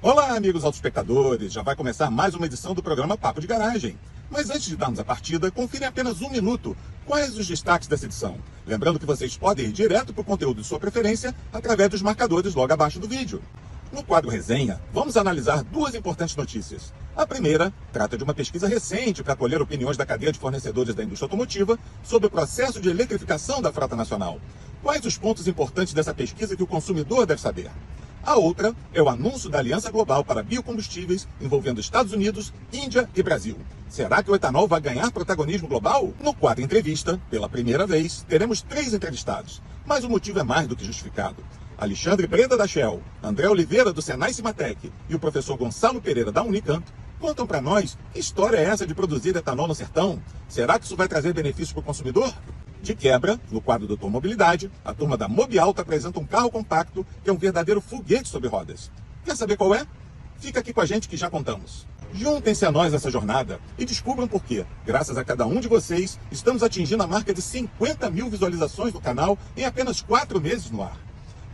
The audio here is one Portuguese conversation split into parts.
Olá, amigos autoespectadores! Já vai começar mais uma edição do programa Papo de Garagem. Mas antes de darmos a partida, confira em apenas um minuto quais os destaques dessa edição. Lembrando que vocês podem ir direto para o conteúdo de sua preferência através dos marcadores logo abaixo do vídeo. No quadro Resenha, vamos analisar duas importantes notícias. A primeira trata de uma pesquisa recente para colher opiniões da cadeia de fornecedores da indústria automotiva sobre o processo de eletrificação da frota nacional. Quais os pontos importantes dessa pesquisa que o consumidor deve saber? A outra é o anúncio da Aliança Global para Biocombustíveis envolvendo Estados Unidos, Índia e Brasil. Será que o etanol vai ganhar protagonismo global? No quadro Entrevista, pela primeira vez, teremos 3 entrevistados. Mas o motivo é mais do que justificado. Alexandre Breda da Shell, André Oliveira do Senai Cimatec e o professor Gonçalo Pereira da Unicamp contam para nós que história é essa de produzir etanol no sertão? Será que isso vai trazer benefício para o consumidor? De quebra, no quadro Doutor Mobilidade, a turma da Mobialta apresenta um carro compacto que é um verdadeiro foguete sobre rodas. Quer saber qual é? Fica aqui com a gente que já contamos. Juntem-se a nós nessa jornada e descubram por que, graças a cada um de vocês, estamos atingindo a marca de 50 mil visualizações do canal em apenas 4 meses no ar.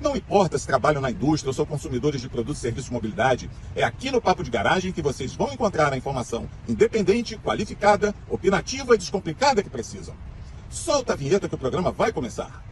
Não importa se trabalham na indústria ou são consumidores de produtos e serviços de mobilidade, é aqui no Papo de Garagem que vocês vão encontrar a informação independente, qualificada, opinativa e descomplicada que precisam. Solta a vinheta que o programa vai começar.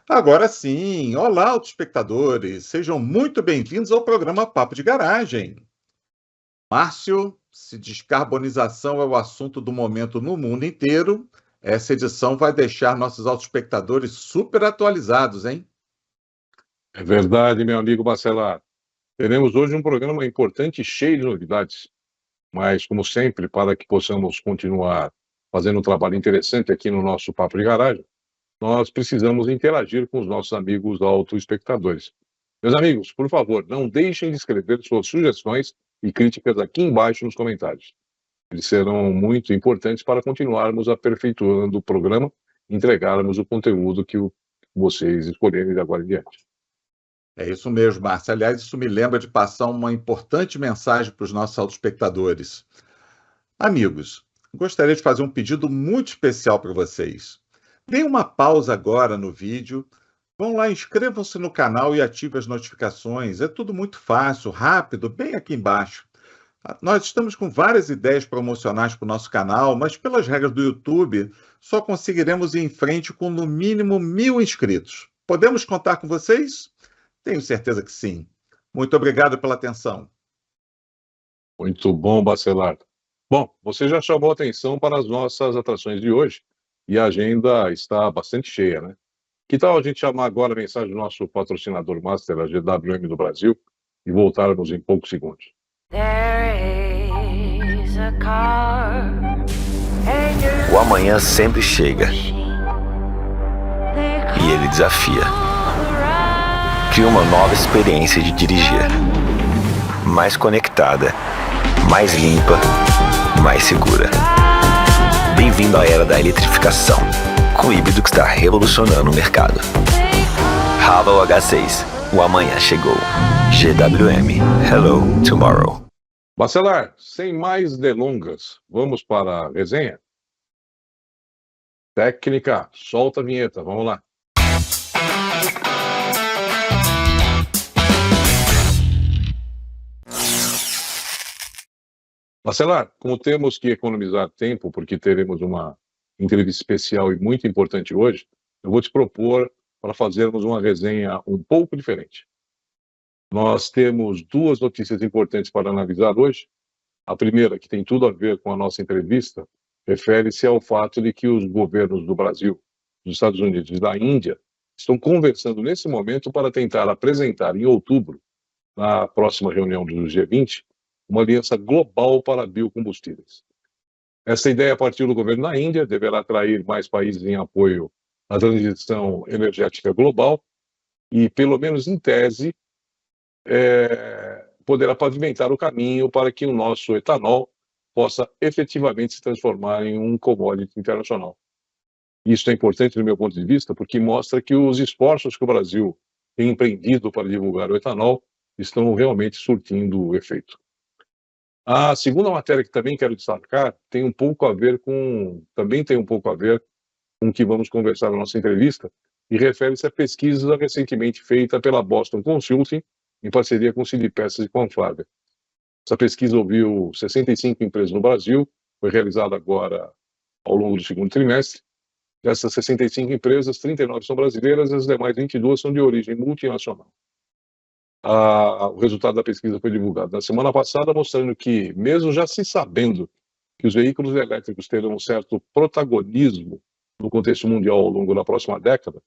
Agora sim, olá, autoespectadores, sejam muito bem-vindos ao programa Papo de Garagem. Márcio, se descarbonização é o assunto do momento no mundo inteiro, essa edição vai deixar nossos autoespectadores super atualizados, hein? É verdade, meu amigo Bacelar. Teremos hoje um programa importante e cheio de novidades. Mas, como sempre, para que possamos continuar fazendo um trabalho interessante aqui no nosso Papo de Garagem, nós precisamos interagir com os nossos amigos autoespectadores. Meus amigos, por favor, não deixem de escrever suas sugestões e críticas aqui embaixo nos comentários. Eles serão muito importantes para continuarmos aperfeiçoando o programa e entregarmos o conteúdo que vocês escolherem de agora em diante. É isso mesmo, Márcio. Aliás, isso me lembra de passar uma importante mensagem para os nossos autoespectadores. Amigos, gostaria de fazer um pedido muito especial para vocês. Deem uma pausa agora no vídeo, vão lá, inscrevam-se no canal e ativem as notificações. É tudo muito fácil, rápido, bem aqui embaixo. Nós estamos com várias ideias promocionais para o nosso canal, mas pelas regras do YouTube, só conseguiremos ir em frente com no mínimo 1000 inscritos. Podemos contar com vocês? Tenho certeza que sim. Muito obrigado pela atenção. Muito bom, Bacelar. Bom, você já chamou atenção para as nossas atrações de hoje e a agenda está bastante cheia, né? Que tal a gente chamar agora a mensagem do nosso patrocinador master, a GWM do Brasil, e voltarmos em poucos segundos? O amanhã sempre chega e ele desafia. Cria uma nova experiência de dirigir, mais conectada, mais limpa, mais segura. Bem-vindo à era da eletrificação, com o híbrido que está revolucionando o mercado. Haval H6, o amanhã chegou. GWM, hello tomorrow. Bacelar, sem mais delongas, vamos para a resenha? Técnica, solta a vinheta, vamos lá. Bacelar, como temos que economizar tempo, porque teremos uma entrevista especial e muito importante hoje, eu vou te propor para fazermos uma resenha um pouco diferente. Nós temos 2 notícias importantes para analisar hoje. A primeira, que tem tudo a ver com a nossa entrevista, refere-se ao fato de que os governos do Brasil, dos Estados Unidos e da Índia estão conversando nesse momento para tentar apresentar em outubro, na próxima reunião do G20, uma aliança global para biocombustíveis. Essa ideia partiu do governo da Índia, deverá atrair mais países em apoio à transição energética global e, pelo menos em tese, poderá pavimentar o caminho para que o nosso etanol possa efetivamente se transformar em um commodity internacional. Isso é importante do meu ponto de vista, porque mostra que os esforços que o Brasil tem empreendido para divulgar o etanol estão realmente surtindo efeito. A segunda matéria que também quero destacar também tem um pouco a ver com o que vamos conversar na nossa entrevista, e refere-se à pesquisa recentemente feita pela Boston Consulting, em parceria com o Sindipeças e com a Anfávia. Essa pesquisa ouviu 65 empresas no Brasil, foi realizada agora ao longo do segundo trimestre. Dessas 65 empresas, 39 são brasileiras, as demais 22 são de origem multinacional. O resultado da pesquisa foi divulgado na semana passada, mostrando que, mesmo já se sabendo que os veículos elétricos terão um certo protagonismo no contexto mundial ao longo da próxima década,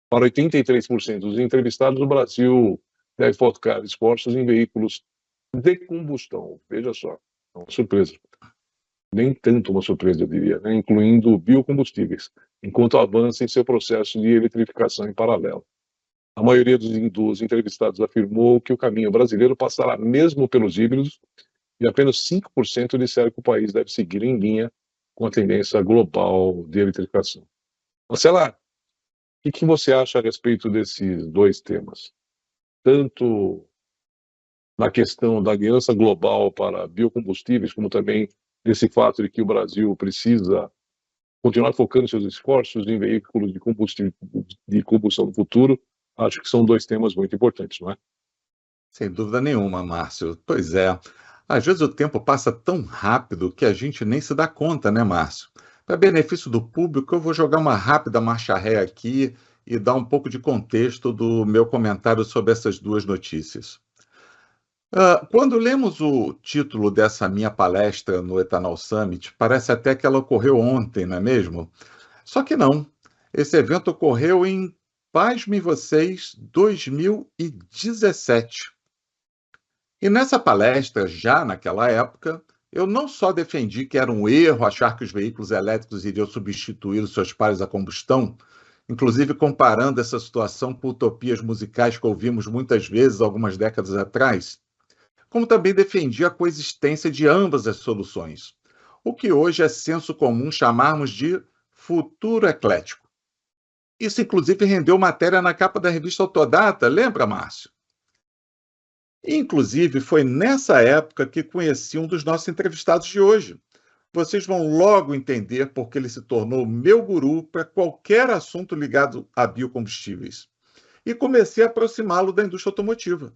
para 83% dos entrevistados, o Brasil deve focar esforços em veículos de combustão. Veja só, é uma surpresa. Nem tanto uma surpresa, eu diria, né? Incluindo biocombustíveis, enquanto avança em seu processo de eletrificação em paralelo. A maioria dos entrevistados afirmou que o caminho brasileiro passará mesmo pelos híbridos, e apenas 5% disseram que o país deve seguir em linha com a tendência global de eletrificação. Marcela, o que você acha a respeito desses dois temas? Tanto na questão da aliança global para biocombustíveis, como também desse fato de que o Brasil precisa continuar focando seus esforços em veículos de combustão no futuro. Acho que são dois temas muito importantes, não é? Sem dúvida nenhuma, Márcio. Pois é. Às vezes o tempo passa tão rápido que a gente nem se dá conta, né, Márcio? Para benefício do público, eu vou jogar uma rápida marcha ré aqui e dar um pouco de contexto do meu comentário sobre essas duas notícias. Quando lemos o título dessa minha palestra no Ethanol Summit, parece até que ela ocorreu ontem, não é mesmo? Só que não. Esse evento ocorreu em, pasmem vocês, 2017. E nessa palestra, já naquela época, eu não só defendi que era um erro achar que os veículos elétricos iriam substituir os seus pares a combustão, inclusive comparando essa situação com utopias musicais que ouvimos muitas vezes algumas décadas atrás, como também defendi a coexistência de ambas as soluções, o que hoje é senso comum chamarmos de futuro eclético. Isso, inclusive, rendeu matéria na capa da revista Autodata, lembra, Márcio? Inclusive, foi nessa época que conheci um dos nossos entrevistados de hoje. Vocês vão logo entender porque ele se tornou meu guru para qualquer assunto ligado a biocombustíveis. E comecei a aproximá-lo da indústria automotiva.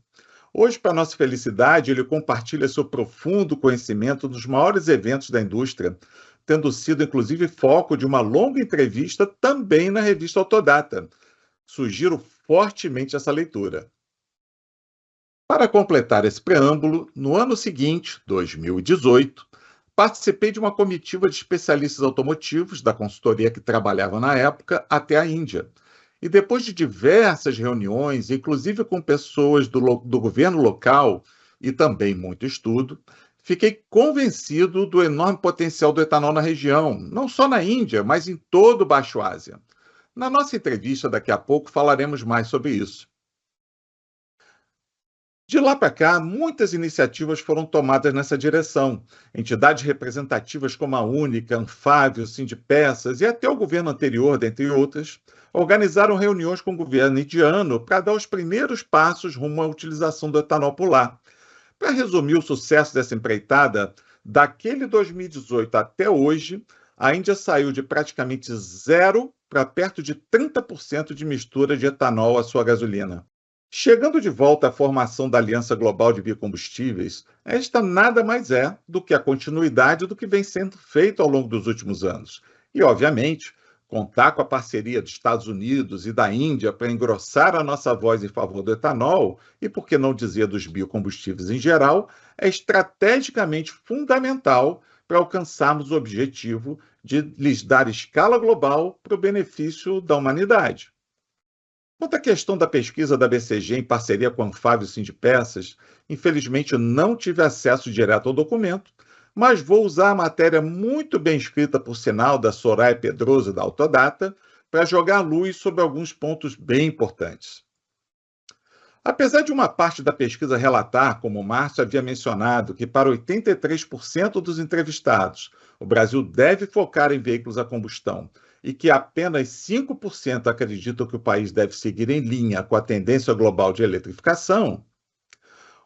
Hoje, para nossa felicidade, ele compartilha seu profundo conhecimento dos maiores eventos da indústria, tendo sido, inclusive, foco de uma longa entrevista também na revista Autodata. Sugiro fortemente essa leitura. Para completar esse preâmbulo, no ano seguinte, 2018, participei de uma comitiva de especialistas automotivos da consultoria que trabalhava na época até a Índia. E depois de diversas reuniões, inclusive com pessoas do governo local e também muito estudo, fiquei convencido do enorme potencial do etanol na região, não só na Índia, mas em todo o Baixo Ásia. Na nossa entrevista, daqui a pouco, falaremos mais sobre isso. De lá para cá, muitas iniciativas foram tomadas nessa direção. Entidades representativas como a Única, Anfávia, Sindipeças e até o governo anterior, dentre outras, organizaram reuniões com o governo indiano para dar os primeiros passos rumo à utilização do etanol por lá. Para resumir o sucesso dessa empreitada, daquele 2018 até hoje, a Índia saiu de praticamente zero para perto de 30% de mistura de etanol à sua gasolina. Chegando de volta à formação da Aliança Global de Biocombustíveis, esta nada mais é do que a continuidade do que vem sendo feito ao longo dos últimos anos. E, obviamente, contar com a parceria dos Estados Unidos e da Índia para engrossar a nossa voz em favor do etanol, e por que não dizer dos biocombustíveis em geral, é estrategicamente fundamental para alcançarmos o objetivo de lhes dar escala global para o benefício da humanidade. Quanto à questão da pesquisa da BCG em parceria com a Anfávia e Sindipeças, infelizmente não tive acesso direto ao documento, mas vou usar a matéria muito bem escrita, por sinal, da Soraya Pedroso da Autodata, para jogar luz sobre alguns pontos bem importantes. Apesar de uma parte da pesquisa relatar, como o Márcio havia mencionado, que para 83% dos entrevistados o Brasil deve focar em veículos a combustão e que apenas 5% acreditam que o país deve seguir em linha com a tendência global de eletrificação,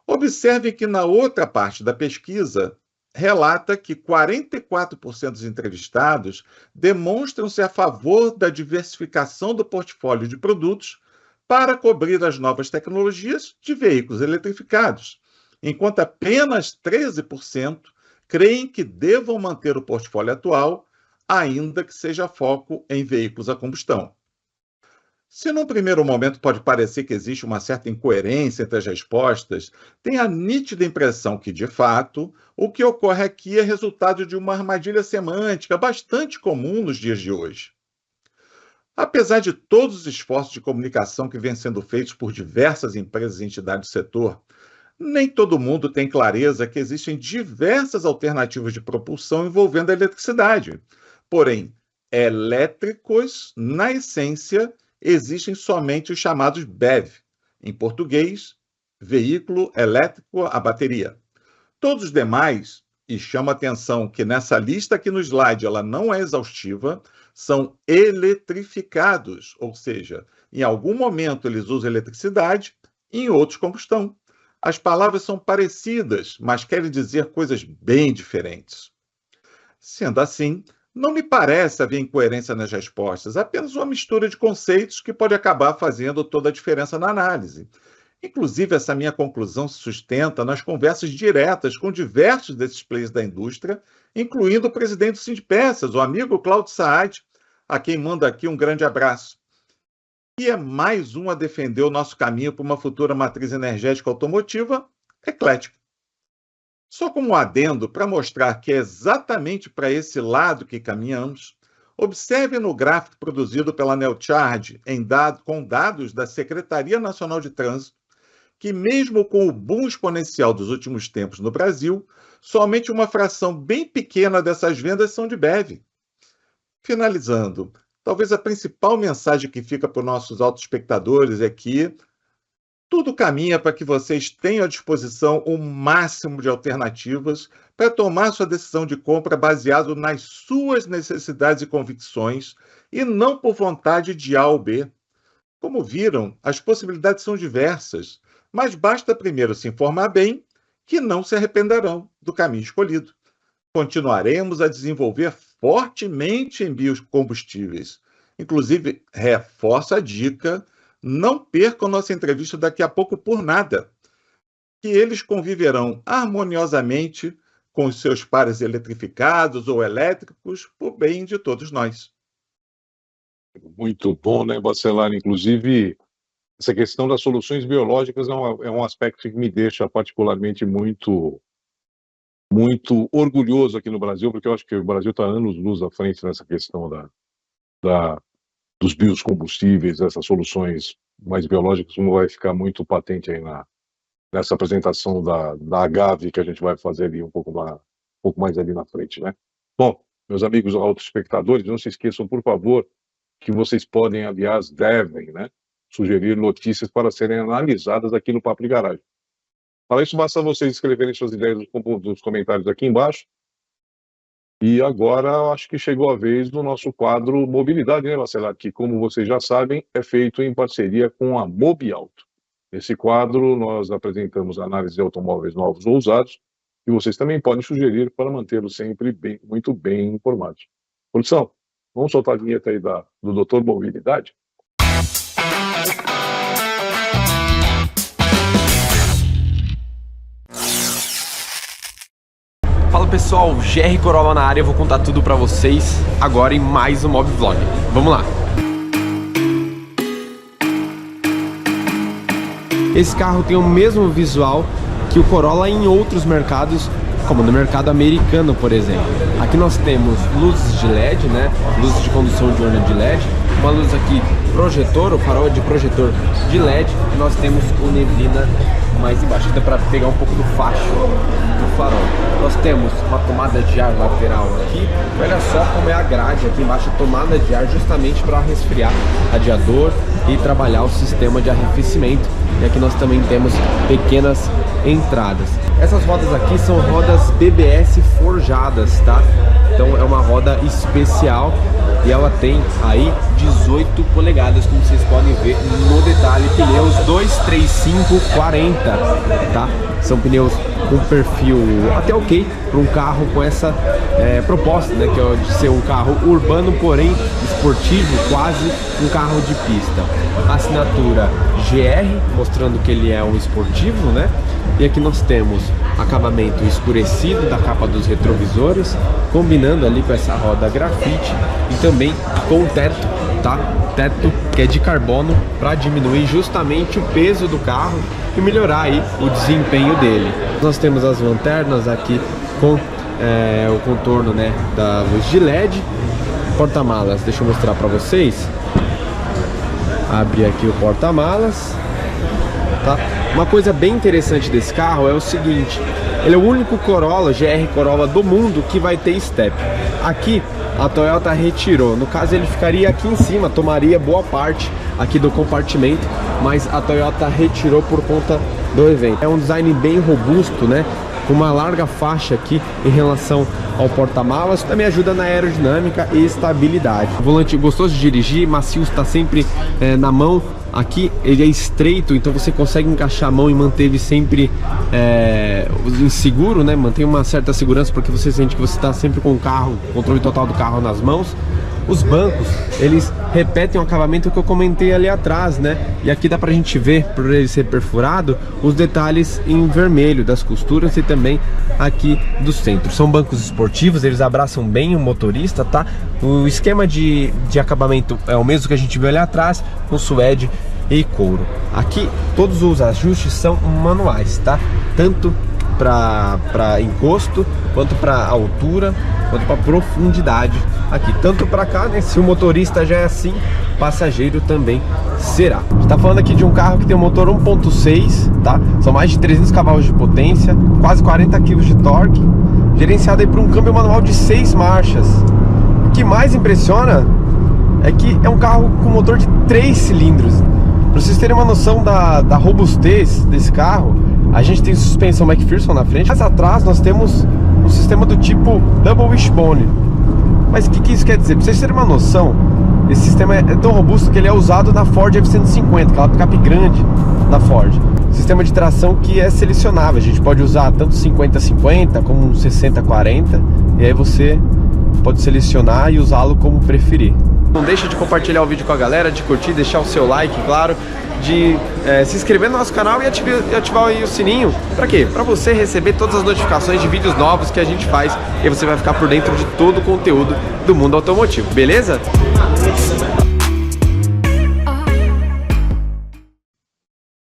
observe que na outra parte da pesquisa relata que 44% dos entrevistados demonstram-se a favor da diversificação do portfólio de produtos para cobrir as novas tecnologias de veículos eletrificados, enquanto apenas 13% creem que devam manter o portfólio atual, ainda que seja foco em veículos a combustão. Se num primeiro momento pode parecer que existe uma certa incoerência entre as respostas, tem a nítida impressão que, de fato, o que ocorre aqui é resultado de uma armadilha semântica bastante comum nos dias de hoje. Apesar de todos os esforços de comunicação que vêm sendo feitos por diversas empresas e entidades do setor, nem todo mundo tem clareza que existem diversas alternativas de propulsão envolvendo a eletricidade. Porém, elétricos, na essência, existem somente os chamados BEV, em português, veículo elétrico a bateria. Todos os demais, e chama atenção que nessa lista aqui no slide ela não é exaustiva, são eletrificados, ou seja, em algum momento eles usam eletricidade, em outros combustão. As palavras são parecidas, mas querem dizer coisas bem diferentes. Sendo assim, não me parece haver incoerência nas respostas, apenas uma mistura de conceitos que pode acabar fazendo toda a diferença na análise. Inclusive, essa minha conclusão se sustenta nas conversas diretas com diversos desses players da indústria, incluindo o presidente do Sindpeças, o amigo Cláudio Saad, a quem mando aqui um grande abraço. E é mais um a defender o nosso caminho para uma futura matriz energética automotiva eclética. Só como um adendo para mostrar que é exatamente para esse lado que caminhamos, observe no gráfico produzido pela Neocharge, com dados da Secretaria Nacional de Trânsito, que mesmo com o boom exponencial dos últimos tempos no Brasil, somente uma fração bem pequena dessas vendas são de BEV. Finalizando, talvez a principal mensagem que fica para os nossos autoespectadores é que tudo caminha para que vocês tenham à disposição o máximo de alternativas para tomar sua decisão de compra baseado nas suas necessidades e convicções e não por vontade de A ou B. Como viram, as possibilidades são diversas, mas basta primeiro se informar bem que não se arrependerão do caminho escolhido. Continuaremos a desenvolver fortemente em biocombustíveis. Inclusive, reforço a dica: não percam nossa entrevista daqui a pouco por nada, que eles conviverão harmoniosamente com os seus pares eletrificados ou elétricos, por bem de todos nós. Muito bom, né, Bacelar? Inclusive, essa questão das soluções biológicas é um aspecto que me deixa particularmente muito orgulhoso aqui no Brasil, porque eu acho que o Brasil está anos-luz à frente nessa questão dos biocombustíveis, essas soluções mais biológicas, como vai ficar muito patente aí nessa apresentação da Agave que a gente vai fazer ali um pouco mais ali na frente, né? Bom, meus amigos autoespectadores, não se esqueçam, por favor, que vocês podem, aliás, devem, né, sugerir notícias para serem analisadas aqui no Papo de Garagem. Para isso, basta vocês escreverem suas ideias nos comentários aqui embaixo. E agora, acho que chegou a vez do nosso quadro Mobilidade, né, Bacelar? Que, como vocês já sabem, é feito em parceria com a Mobiauto. Nesse quadro, nós apresentamos análise de automóveis novos ou usados, e vocês também podem sugerir para mantê-los sempre muito bem informados. Produção, vamos soltar a vinheta aí do Dr. Mobilidade? Fala pessoal, GR Corolla na área, eu vou contar tudo pra vocês agora em mais um Mob-Vlog. Vamos lá! Esse carro tem o mesmo visual que o Corolla em outros mercados, como no mercado americano, por exemplo. Aqui nós temos luzes de LED, né? Luzes de condução diurna de LED, uma luz aqui projetor, o farol de projetor de LED, e nós temos o neblina mais embaixo, então para pegar um pouco do facho farol. Nós temos uma tomada de ar lateral aqui. Olha só como é a grade aqui embaixo, a tomada de ar justamente para resfriar radiador e trabalhar o sistema de arrefecimento. E aqui nós também temos pequenas entradas. Essas rodas aqui são rodas BBS forjadas, tá? Então é uma roda especial e ela tem aí 18 polegadas, como vocês podem ver no detalhe. Pneus 235/40, tá? São pneus com perfil até ok para um carro com essa proposta, né? Que é de ser um carro urbano, porém esportivo, quase um carro de pista. Assinatura GR, mostrando que ele é um esportivo, né? E aqui nós temos acabamento escurecido da capa dos retrovisores, combinando ali com essa roda grafite e também com o teto, tá? Teto que é de carbono para diminuir justamente o peso do carro e melhorar aí o desempenho dele. Nós temos as lanternas aqui com o contorno, né, da luz de LED. Porta-malas, deixa eu mostrar para vocês. Abrir aqui o porta-malas, tá? Uma coisa bem interessante desse carro é o seguinte: ele é o único Corolla, GR Corolla do mundo que vai ter step. Aqui a Toyota retirou, no caso ele ficaria aqui em cima, tomaria boa parte aqui do compartimento, mas a Toyota retirou por conta do evento. É um design bem robusto, né? Com uma larga faixa aqui em relação ao porta-malas, também ajuda na aerodinâmica e estabilidade. O volante gostoso de dirigir, macio, está sempre na mão. Aqui ele é estreito, então você consegue encaixar a mão e manter sempre seguro, né? Mantém uma certa segurança porque você sente que você está sempre com o carro, controle total do carro nas mãos. Os bancos, eles repetem o acabamento que eu comentei ali atrás, né? E aqui dá pra gente ver, por ele ser perfurado, os detalhes em vermelho das costuras e também aqui do centro. São bancos esportivos, eles abraçam bem o motorista, tá? O esquema de acabamento é o mesmo que a gente viu ali atrás, com suede e couro. Aqui todos os ajustes são manuais, tá? Tanto para encosto, quanto para altura, quanto para profundidade aqui. Tanto para cá, né? Se o motorista já é assim, passageiro também será. A gente tá falando aqui de um carro que tem um motor 1.6, tá? São mais de 300 cavalos de potência, quase 40 kg de torque, gerenciado aí por um câmbio manual de 6 marchas. O que mais impressiona é que é um carro com motor de 3 cilindros. Para vocês terem uma noção da robustez desse carro, a gente tem suspensão McPherson na frente, mas atrás nós temos um sistema do tipo Double Wishbone. Mas o que isso quer dizer? Para vocês terem uma noção, esse sistema é tão robusto que ele é usado na Ford F-150, aquela picape grande da Ford. Sistema de tração que é selecionável, a gente pode usar tanto 50-50 como 60-40, e aí você pode selecionar e usá-lo como preferir. Não deixa de compartilhar o vídeo com a galera, de curtir, deixar o seu like, claro, de se inscrever no nosso canal e ativar aí o sininho. Para quê? Para você receber todas as notificações de vídeos novos que a gente faz e você vai ficar por dentro de todo o conteúdo do mundo automotivo, beleza?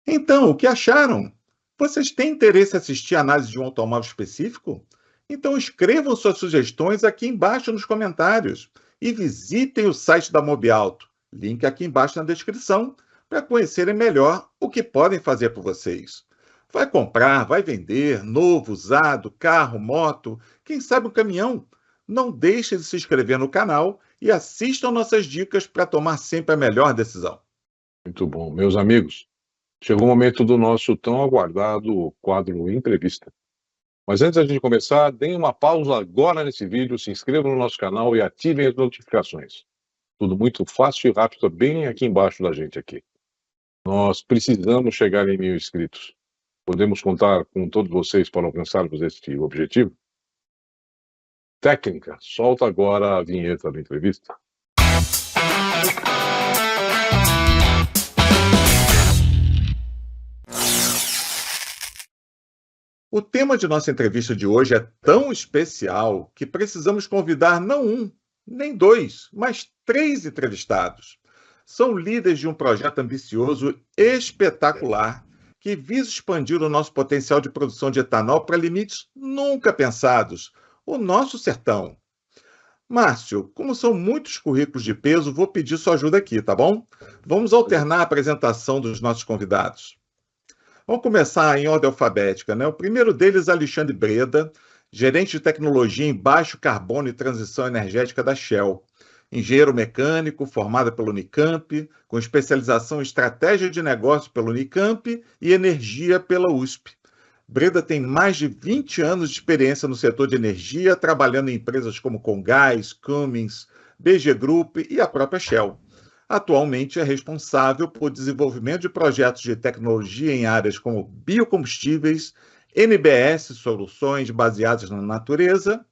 Então, o que acharam? Vocês têm interesse em assistir a análise de um automóvel específico? Então escrevam suas sugestões aqui embaixo nos comentários e visitem o site da Mobiauto, link aqui embaixo na descrição, para conhecerem melhor o que podem fazer por vocês. Vai comprar, vai vender, novo, usado, carro, moto, quem sabe um caminhão? Não deixe de se inscrever no canal e assistam nossas dicas para tomar sempre a melhor decisão. Muito bom. Meus amigos, chegou o momento do nosso tão aguardado quadro Entrevista. Mas antes da gente começar, deem uma pausa agora nesse vídeo, se inscrevam no nosso canal e ativem as notificações. Tudo muito fácil e rápido, bem aqui embaixo da gente aqui. Nós precisamos chegar em 1000 inscritos. Podemos contar com todos vocês para alcançarmos este objetivo? Técnica, solta agora a vinheta da entrevista. O tema de nossa entrevista de hoje é tão especial que precisamos convidar não um, nem dois, mas 3 entrevistados. São líderes de um projeto ambicioso, espetacular, que visa expandir o nosso potencial de produção de etanol para limites nunca pensados, o nosso sertão. Márcio, como são muitos currículos de peso, vou pedir sua ajuda aqui, tá bom? Vamos alternar a apresentação dos nossos convidados. Vamos começar em ordem alfabética, né? O primeiro deles, Alexandre Breda, gerente de tecnologia em baixo carbono e transição energética da Shell. Engenheiro mecânico, formado pelo Unicamp, com especialização em estratégia de negócio pelo Unicamp e energia pela USP. Breda tem mais de 20 anos de experiência no setor de energia, trabalhando em empresas como Comgás, Cummins, BG Group e a própria Shell. Atualmente é responsável por desenvolvimento de projetos de tecnologia em áreas como biocombustíveis, NBS, soluções baseadas na natureza,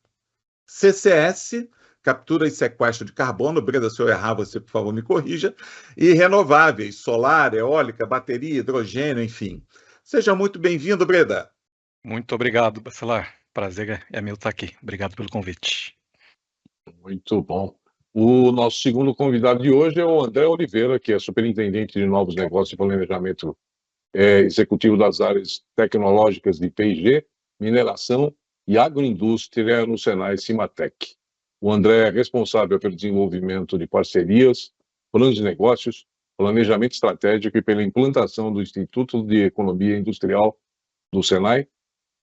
CCS, captura e sequestro de carbono, Breda, se eu errar, você, por favor, me corrija, e renováveis, solar, eólica, bateria, hidrogênio, enfim. Seja muito bem-vindo, Breda. Muito obrigado, Bacelar. Prazer é meu estar aqui. Obrigado pelo convite. Muito bom. O nosso segundo convidado de hoje é o André Oliveira, que é superintendente de novos negócios e planejamento executivo das áreas tecnológicas de P&G, mineração e agroindústria no Senai Cimatec. O André é responsável pelo desenvolvimento de parcerias, planos de negócios, planejamento estratégico e pela implantação do Instituto de Economia Industrial do Senai.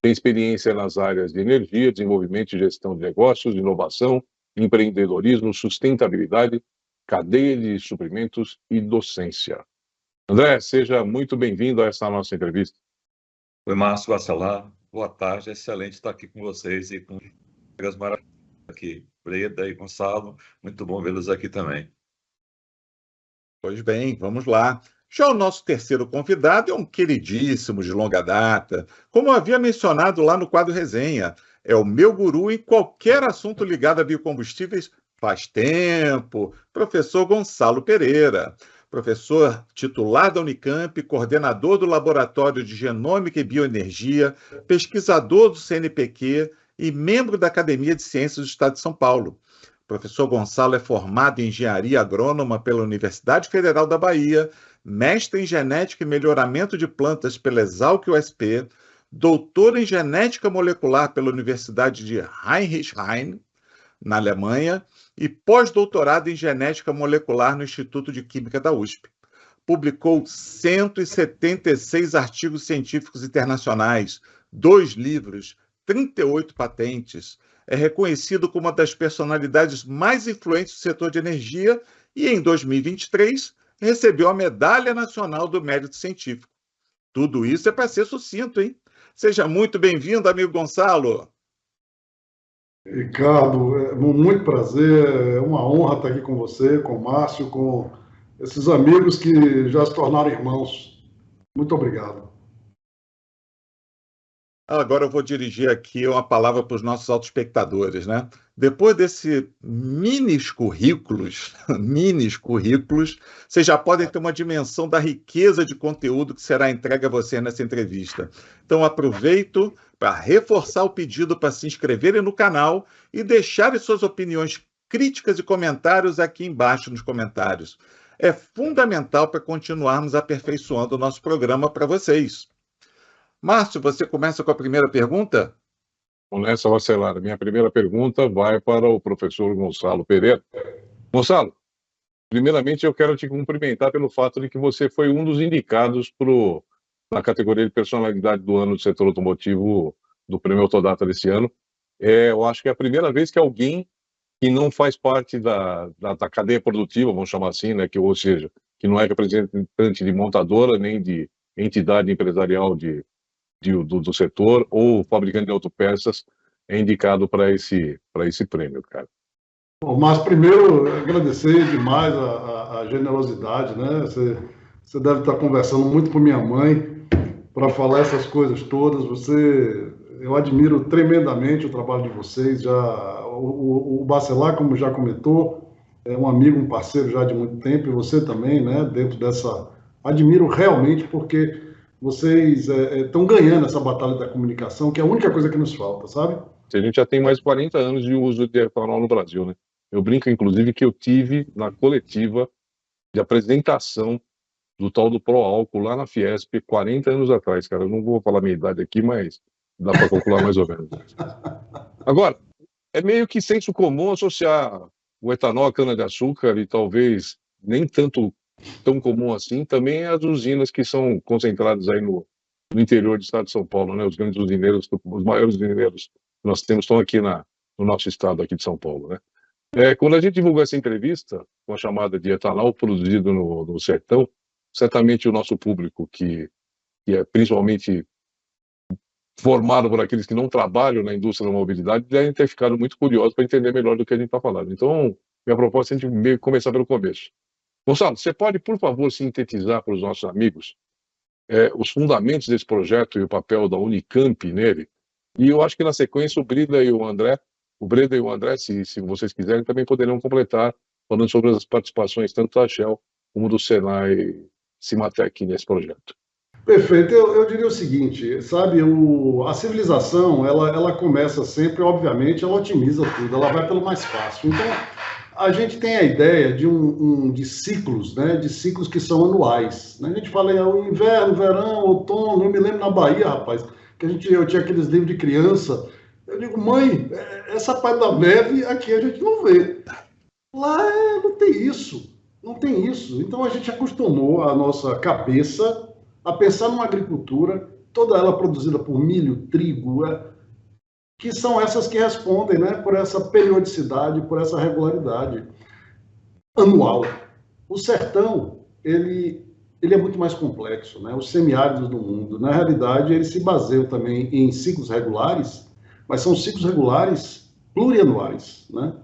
Tem experiência nas áreas de energia, desenvolvimento e gestão de negócios, inovação, empreendedorismo, sustentabilidade, cadeia de suprimentos e docência. André, seja muito bem-vindo a essa nossa entrevista. Oi, Márcio Bacelar. Boa tarde, excelente estar aqui com vocês e com colegas maravilhosos aqui, Breda e Gonçalo. Muito bom vê-los aqui também. Pois bem, vamos lá. Já o nosso terceiro convidado é um queridíssimo de longa data. Como eu havia mencionado lá no quadro Resenha, é o meu guru em qualquer assunto ligado a biocombustíveis faz tempo, professor Gonçalo Pereira. Professor titular da Unicamp, coordenador do Laboratório de Genômica e Bioenergia, pesquisador do CNPq e membro da Academia de Ciências do Estado de São Paulo. Professor Gonçalo é formado em Engenharia Agrônoma pela Universidade Federal da Bahia, mestre em Genética e Melhoramento de Plantas pela Exalc-USP, doutor em Genética Molecular pela Universidade de Heinrich-Heine, na Alemanha, e pós-doutorado em Genética Molecular no Instituto de Química da USP. Publicou 176 artigos científicos internacionais, 2 livros, 38 patentes. É reconhecido como uma das personalidades mais influentes do setor de energia e, em 2023, recebeu a Medalha Nacional do Mérito Científico. Tudo isso é para ser sucinto, hein? Seja muito bem-vindo, amigo Gonçalo. Ricardo, é muito prazer, é uma honra estar aqui com você, com o Márcio, com esses amigos que já se tornaram irmãos. Muito obrigado. Agora eu vou dirigir aqui uma palavra para os nossos autoespectadores, né? Depois desse minis currículos, vocês já podem ter uma dimensão da riqueza de conteúdo que será entregue a você nessa entrevista. Então aproveito para reforçar o pedido para se inscreverem no canal e deixarem suas opiniões, críticas e comentários aqui embaixo nos comentários. É fundamental para continuarmos aperfeiçoando o nosso programa para vocês. Márcio, você começa com a primeira pergunta? Nessa Bacelar, minha primeira pergunta vai para o professor Gonçalo Pereira. Gonçalo, primeiramente eu quero te cumprimentar pelo fato de que você foi um dos indicados na categoria de personalidade do ano do setor automotivo do Prêmio Autodata desse ano. Eu acho que é a primeira vez que alguém que não faz parte da cadeia produtiva, vamos chamar assim, né, ou seja, que não é representante de montadora nem de entidade empresarial do setor ou fabricante de autopeças, é indicado para esse prêmio, cara. Bom, mas primeiro agradecer demais a generosidade, né? Você deve estar conversando muito com minha mãe para falar essas coisas todas. Eu admiro tremendamente o trabalho de vocês. O Bacelar, como já comentou, é um amigo, um parceiro já de muito tempo, e você também, né? Dentro dessa, admiro realmente porque vocês estão ganhando essa batalha da comunicação, que é a única coisa que nos falta, sabe? A gente já tem mais de 40 anos de uso de etanol no Brasil, né? Eu brinco, inclusive, que eu tive na coletiva de apresentação do tal do Proálcool lá na Fiesp 40 anos atrás, cara. Eu não vou falar a minha idade aqui, mas dá para calcular mais ou menos. Agora, é meio que senso comum associar o etanol à cana-de-açúcar e talvez nem tanto tão comum assim, também as usinas que são concentradas aí no no interior do estado de São Paulo, né? Os grandes usineiros, os maiores usineiros que nós temos estão aqui no nosso estado aqui de São Paulo, né? Quando a gente divulgou essa entrevista com a chamada de etanol produzido no sertão, certamente o nosso público, que é principalmente formado por aqueles que não trabalham na indústria da mobilidade, devem ter ficado muito curiosos para entender melhor do que a gente está falando. Então, minha proposta é a gente meio começar pelo começo. Gonçalo, você pode, por favor, sintetizar para os nossos amigos os fundamentos desse projeto e o papel da Unicamp nele? E eu acho que na sequência o Breda e o André, se vocês quiserem, também poderão completar, falando sobre as participações tanto da Shell como do Senai Cimatec nesse projeto. Perfeito. Eu diria o seguinte, sabe, a civilização, ela começa sempre, obviamente, ela otimiza tudo, ela vai pelo mais fácil. Então, a gente tem a ideia de ciclos, né, de ciclos que são anuais. Né? A gente fala o inverno, verão, outono. Eu me lembro na Bahia, rapaz, que eu tinha aqueles livros de criança. Eu digo, mãe, essa parte da neve aqui a gente não vê. Lá não tem isso, não tem isso. Então a gente acostumou a nossa cabeça a pensar numa agricultura, toda ela produzida por milho, trigo, que são essas que respondem, né, por essa periodicidade, por essa regularidade anual. O sertão, ele é muito mais complexo, né? Os semiáridos do mundo, na realidade, eles se baseiam também em ciclos regulares, mas são ciclos regulares plurianuais, né?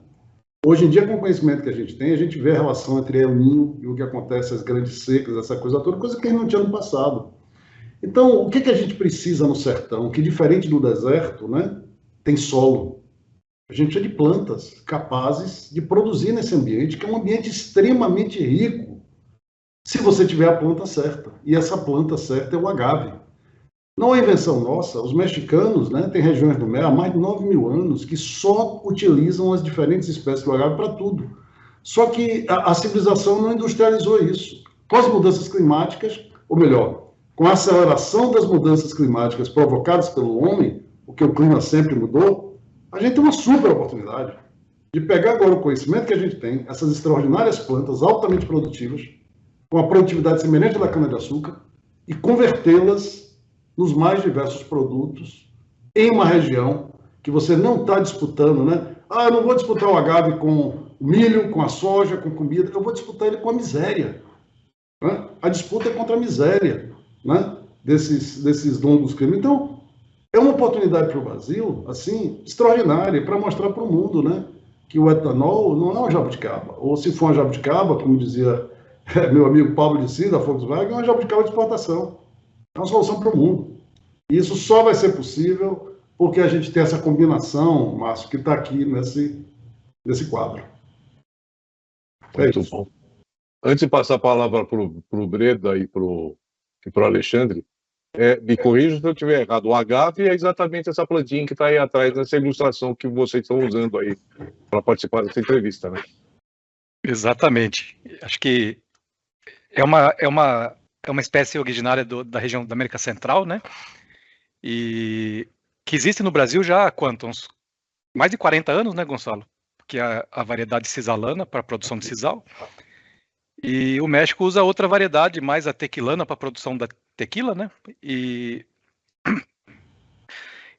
Hoje em dia, com o conhecimento que a gente tem, a gente vê a relação entre El Niño e o que acontece, as grandes secas, essa coisa toda, coisa que a gente não tinha no passado. Então, o que a gente precisa no sertão? Que, diferente do deserto, né, tem solo. A gente precisa de plantas capazes de produzir nesse ambiente, que é um ambiente extremamente rico, se você tiver a planta certa. E essa planta certa é o agave. Não é invenção nossa, os mexicanos, né, têm regiões do MER há mais de 9.000 anos que só utilizam as diferentes espécies do agave para tudo. Só que a civilização não industrializou isso. Com as mudanças climáticas, ou melhor, com a aceleração das mudanças climáticas provocadas pelo homem, porque o clima sempre mudou, a gente tem uma super oportunidade de pegar agora o conhecimento que a gente tem, essas extraordinárias plantas altamente produtivas, com a produtividade semelhante da cana-de-açúcar, e convertê-las nos mais diversos produtos, em uma região que você não está disputando, né? Eu não vou disputar o agave com o milho, com a soja, com comida, eu vou disputar ele com a miséria. Né? A disputa é contra a miséria, né? desses longos climas. Então, é uma oportunidade para o Brasil, assim, extraordinária, para mostrar para o mundo, né, que o etanol não é uma jabuticaba. Ou se for uma jabuticaba, como dizia meu amigo Paulo de Si, da Volkswagen, é uma jabuticaba de exportação. É uma solução para o mundo. E isso só vai ser possível porque a gente tem essa combinação, Márcio, que está aqui nesse quadro. Muito bom. Antes de passar a palavra para o Breda e para o Alexandre, me corrija se eu estiver errado. O agave é exatamente essa plantinha que está aí atrás, nessa ilustração que vocês estão usando aí para participar dessa entrevista, né? Exatamente. Acho que é uma espécie originária da região da América Central, né? E que existe no Brasil já há quanto? Uns mais de 40 anos, né, Gonçalo? Que é a variedade cisalana para a produção de sisal. E o México usa outra variedade, mais a tequilana, para a produção da tequila, né? E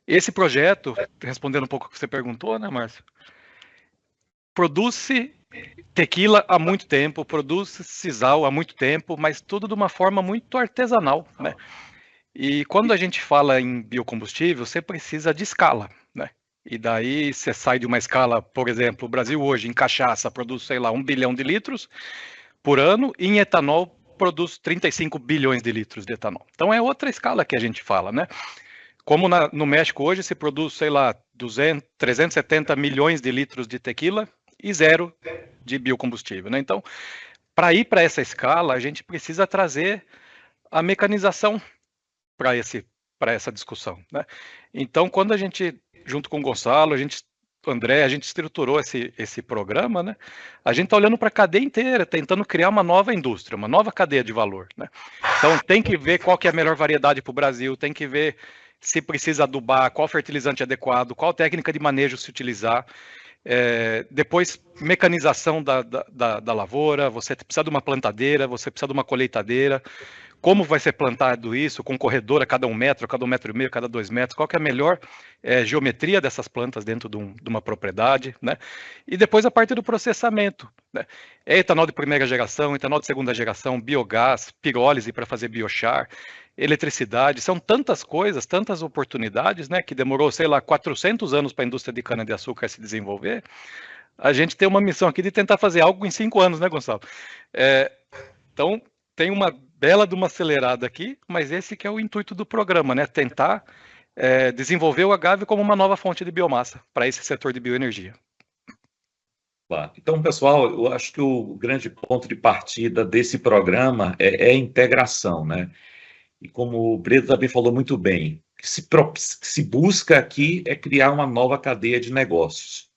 esse projeto, respondendo um pouco o que você perguntou, né, Márcio? Produz-se tequila há muito tempo, produz-se sisal há muito tempo, mas tudo de uma forma muito artesanal, né? E quando a gente fala em biocombustível, você precisa de escala, né? E daí você sai de uma escala, por exemplo, o Brasil hoje em cachaça produz, sei lá, 1 bilhão de litros por ano, e em etanol produz 35 bilhões de litros de etanol. Então é outra escala que a gente fala, né? Como no México hoje se produz, sei lá, 370 milhões de litros de tequila e 0 de biocombustível, né? Então, para ir para essa escala, a gente precisa trazer a mecanização para essa discussão, né? Então, quando a gente, junto com o Gonçalo, André, a gente estruturou esse programa, né? A gente está olhando para a cadeia inteira, tentando criar uma nova indústria, uma nova cadeia de valor, né? Então, tem que ver qual que é a melhor variedade para o Brasil, tem que ver se precisa adubar, qual fertilizante adequado, qual técnica de manejo se utilizar. Depois, mecanização da lavoura, você precisa de uma plantadeira, você precisa de uma colheitadeira, como vai ser plantado isso, com corredor a cada 1 metro, a cada 1,5 metro, a cada 2 metros, qual que é a melhor geometria dessas plantas dentro de uma propriedade, né? E depois a parte do processamento, né? É etanol de primeira geração, etanol de segunda geração, biogás, pirólise para fazer biochar, eletricidade, são tantas coisas, tantas oportunidades, né, que demorou, sei lá, 400 anos para a indústria de cana-de-açúcar se desenvolver. A gente tem uma missão aqui de tentar fazer algo em 5 anos, né, Gonçalo? Então, tem uma bela de uma acelerada aqui, mas esse que é o intuito do programa, né? Tentar desenvolver o agave como uma nova fonte de biomassa para esse setor de bioenergia. Então, pessoal, eu acho que o grande ponto de partida desse programa é a integração, né? E como o Breda também falou muito bem, o que se busca aqui é criar uma nova cadeia de negócios.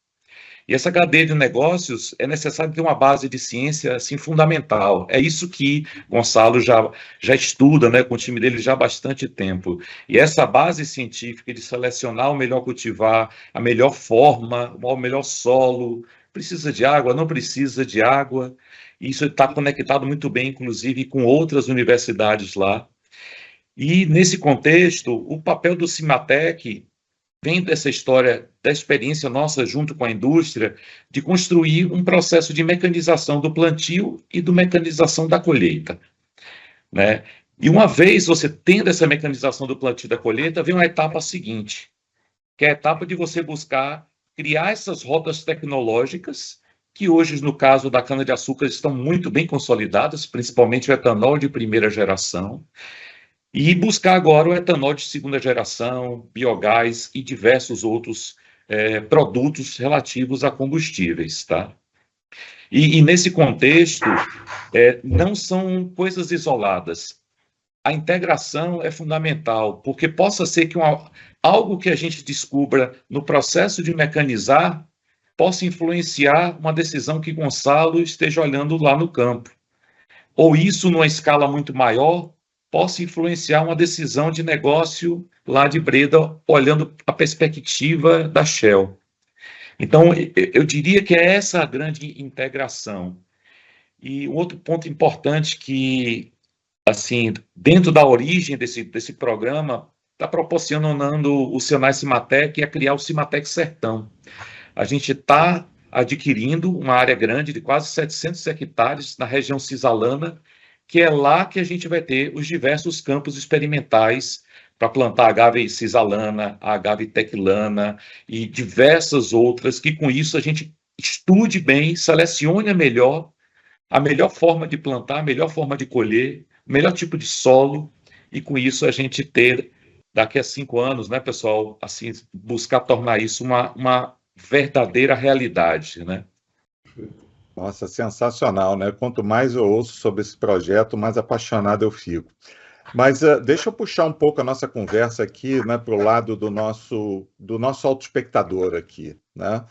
E essa cadeia de negócios é necessário ter uma base de ciência assim, fundamental. É isso que Gonçalo já estuda, né, com o time dele já há bastante tempo. E essa base científica de selecionar o melhor cultivar, a melhor forma, o melhor solo, precisa de água, não precisa de água. Isso está conectado muito bem, inclusive, com outras universidades lá. E, nesse contexto, o papel do Cimatec vem dessa história, da experiência nossa junto com a indústria, de construir um processo de mecanização do plantio e de mecanização da colheita, né? E uma vez você tendo essa mecanização do plantio e da colheita, vem uma etapa seguinte, que é a etapa de você buscar criar essas rotas tecnológicas, que hoje, no caso da cana-de-açúcar, estão muito bem consolidadas, principalmente o etanol de primeira geração, e buscar agora o etanol de segunda geração, biogás e diversos outros produtos relativos a combustíveis, tá? E nesse contexto, não são coisas isoladas. A integração é fundamental, porque possa ser que algo que a gente descubra no processo de mecanizar possa influenciar uma decisão que Gonçalo esteja olhando lá no campo. Ou isso, numa escala muito maior, possa influenciar uma decisão de negócio lá de Breda, olhando a perspectiva da Shell. Então, eu diria que é essa a grande integração. E um outro ponto importante que, assim, dentro da origem desse programa, está proporcionando o Senai Cimatec a criar o Cimatec Sertão. A gente está adquirindo uma área grande de quase 700 hectares na região cisalana, que é lá que a gente vai ter os diversos campos experimentais para plantar agave cisalana, agave tequilana e diversas outras, que com isso a gente estude bem, selecione a melhor forma de plantar, a melhor forma de colher, o melhor tipo de solo, e com isso a gente ter, daqui a 5 anos, né, pessoal, assim, buscar tornar isso uma verdadeira realidade, né? Nossa, sensacional, né? Quanto mais eu ouço sobre esse projeto, mais apaixonado eu fico. Mas deixa eu puxar um pouco a nossa conversa aqui, né, para o lado do nosso autoespectador aqui, né?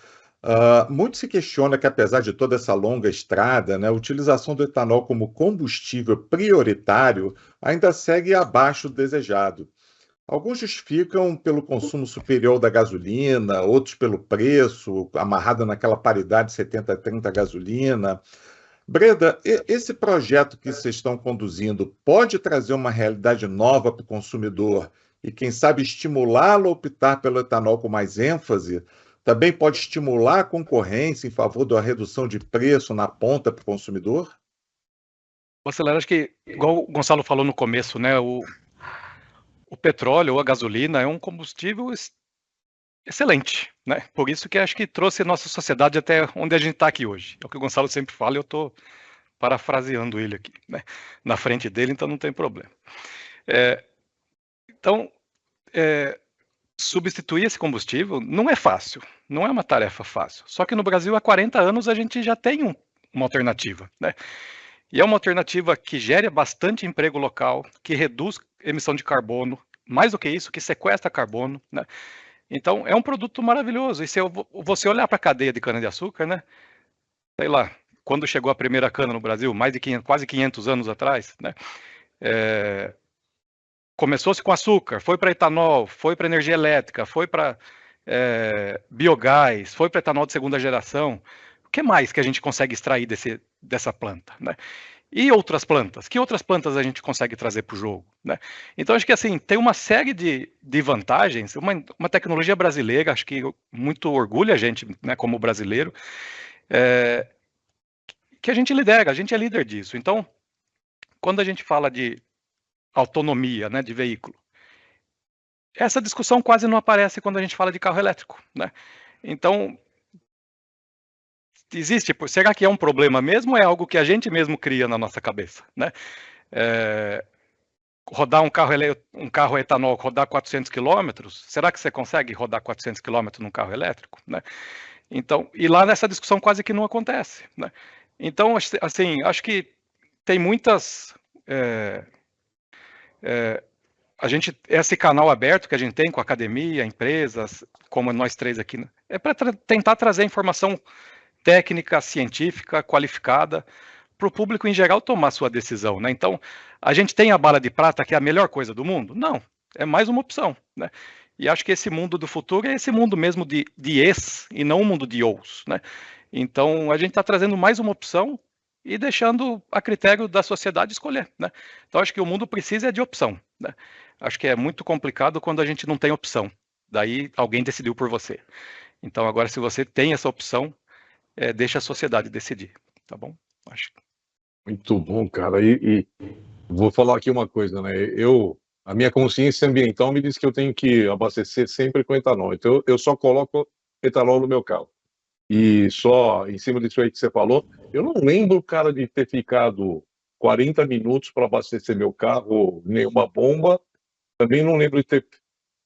Muito se questiona que, apesar de toda essa longa estrada, né, a utilização do etanol como combustível prioritário ainda segue abaixo do desejado. Alguns justificam pelo consumo superior da gasolina, outros pelo preço, amarrado naquela paridade 70-30 gasolina. Breda, esse projeto que vocês estão conduzindo pode trazer uma realidade nova para o consumidor e, quem sabe, estimulá-lo a optar pelo etanol com mais ênfase? Também pode estimular a concorrência em favor da redução de preço na ponta para o consumidor? Acelera, acho que, igual o Gonçalo falou no começo, né, o petróleo ou a gasolina é um combustível excelente, né? Por isso que acho que trouxe a nossa sociedade até onde a gente está aqui hoje. É o que o Gonçalo sempre fala e eu estou parafraseando ele aqui, né? Na frente dele, então não tem problema. Então, substituir esse combustível não é fácil, não é uma tarefa fácil. Só que no Brasil, há 40 anos, a gente já tem uma alternativa, né? E é uma alternativa que gera bastante emprego local, que reduz emissão de carbono, mais do que isso, que sequestra carbono, né? Então, é um produto maravilhoso. E se você olhar para a cadeia de cana-de-açúcar, né? Sei lá, quando chegou a primeira cana no Brasil, quase 500 anos atrás, né? Começou-se com açúcar, foi para etanol, foi para energia elétrica, foi para biogás, foi para etanol de segunda geração. O que mais que a gente consegue extrair dessa planta, né? E outras plantas? Que outras plantas a gente consegue trazer para o jogo, né? Então, acho que assim, tem uma série de vantagens, uma tecnologia brasileira, acho que muito orgulha a gente, né, como brasileiro, que a gente lidera, a gente é líder disso. Então, quando a gente fala de autonomia, né, de veículo, essa discussão quase não aparece quando a gente fala de carro elétrico, né? Então, será que é um problema mesmo ou é algo que a gente mesmo cria na nossa cabeça, né? Rodar um carro etanol, rodar 400 quilômetros, será que você consegue rodar 400 quilômetros num carro elétrico, né? Então, e lá nessa discussão quase que não acontece, né? Então, assim, acho que tem muitas... esse canal aberto que a gente tem com a academia, empresas, como nós três aqui, né, é para tentar trazer informação técnica, científica, qualificada, para o público em geral tomar sua decisão, né? Então, a gente tem a bala de prata, que é a melhor coisa do mundo? Não, é mais uma opção, né? E acho que esse mundo do futuro é esse mundo mesmo de es, e não um mundo de ous, né? Então, a gente está trazendo mais uma opção e deixando a critério da sociedade escolher, né? Então, acho que o mundo precisa de opção, né? Acho que é muito complicado quando a gente não tem opção. Daí, alguém decidiu por você. Então, agora, se você tem essa opção, deixa a sociedade decidir, tá bom? Acho. Muito bom, cara. E vou falar aqui uma coisa, né? A minha consciência ambiental me diz que eu tenho que abastecer sempre com etanol. Então, eu só coloco etanol no meu carro. E só em cima disso aí que você falou, eu não lembro, cara, de ter ficado 40 minutos para abastecer meu carro, nenhuma bomba. Também não lembro de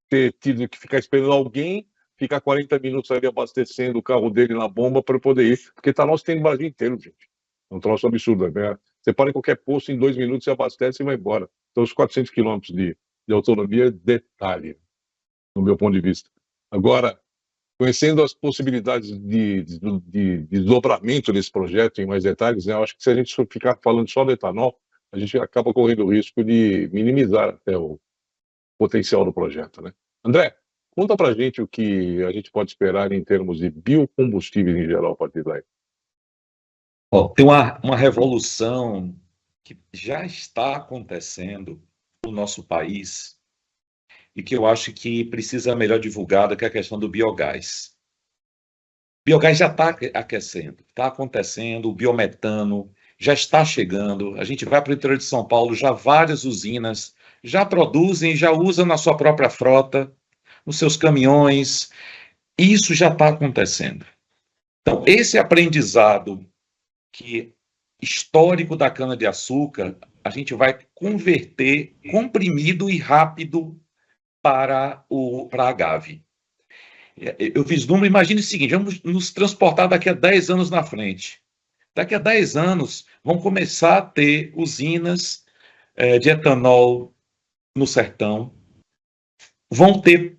ter tido que ficar esperando alguém ficar 40 minutos ali abastecendo o carro dele na bomba para poder ir. Porque etanol você tem no Brasil inteiro, gente. É um troço absurdo, né? Você para em qualquer posto, em 2 minutos você abastece e vai embora. Então, os 400 quilômetros de autonomia é detalhe, no meu ponto de vista. Agora, conhecendo as possibilidades de desdobramento desse projeto em mais detalhes, né, eu acho que se a gente ficar falando só do etanol, a gente acaba correndo o risco de minimizar até o potencial do projeto, né? André, conta pra gente o que a gente pode esperar em termos de biocombustíveis em geral a partir daí. Tem uma revolução que já está acontecendo no nosso país e que eu acho que precisa ser melhor divulgada, que é a questão do biogás. O biogás já está aquecendo, está acontecendo, o biometano já está chegando. A gente vai para o interior de São Paulo, já várias usinas já produzem, já usam na sua própria frota, nos seus caminhões. Isso já está acontecendo. Então, esse aprendizado histórico da cana-de-açúcar, a gente vai converter comprimido e rápido para a agave. Eu vislumbro, imagine o seguinte, vamos nos transportar daqui a 10 anos na frente. Daqui a 10 anos, vão começar a ter usinas de etanol no sertão, vão ter,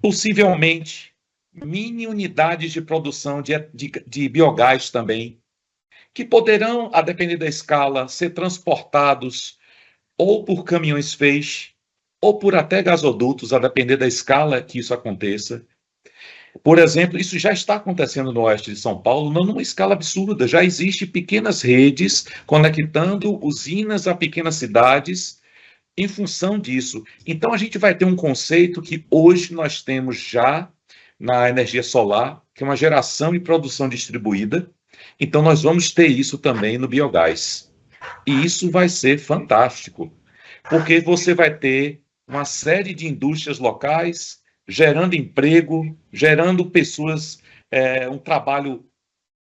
possivelmente, mini unidades de produção de biogás também, que poderão, a depender da escala, ser transportados ou por caminhões feixe, ou por até gasodutos, a depender da escala que isso aconteça. Por exemplo, isso já está acontecendo no oeste de São Paulo, não numa escala absurda, já existem pequenas redes conectando usinas a pequenas cidades em função disso. Então, a gente vai ter um conceito que hoje nós temos já na energia solar, que é uma geração e produção distribuída. Então, nós vamos ter isso também no biogás. E isso vai ser fantástico, porque você vai ter uma série de indústrias locais gerando emprego, gerando pessoas, um trabalho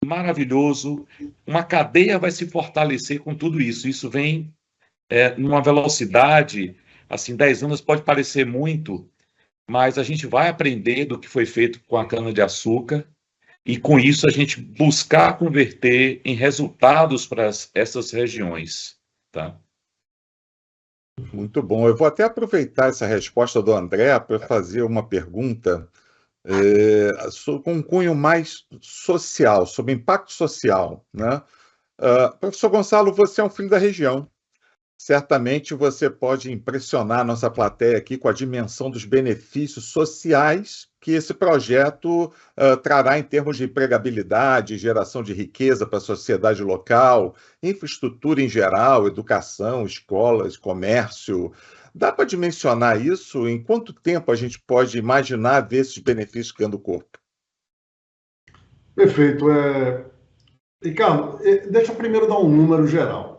maravilhoso, uma cadeia vai se fortalecer com tudo isso. Isso vem numa velocidade, assim, 10 anos pode parecer muito, mas a gente vai aprender do que foi feito com a cana-de-açúcar e, com isso, a gente buscar converter em resultados para essas regiões, tá? Muito bom. Eu vou até aproveitar essa resposta do André para fazer uma pergunta com um cunho mais social, sobre impacto social, né? Professor Gonçalo, você é um filho da região. Certamente você pode impressionar a nossa plateia aqui com a dimensão dos benefícios sociais que esse projeto trará em termos de empregabilidade, geração de riqueza para a sociedade local, infraestrutura em geral, educação, escolas, comércio. Dá para dimensionar isso? Em quanto tempo a gente pode imaginar ver esses benefícios ganhando corpo? Perfeito. Ricardo, deixa eu primeiro dar um número geral.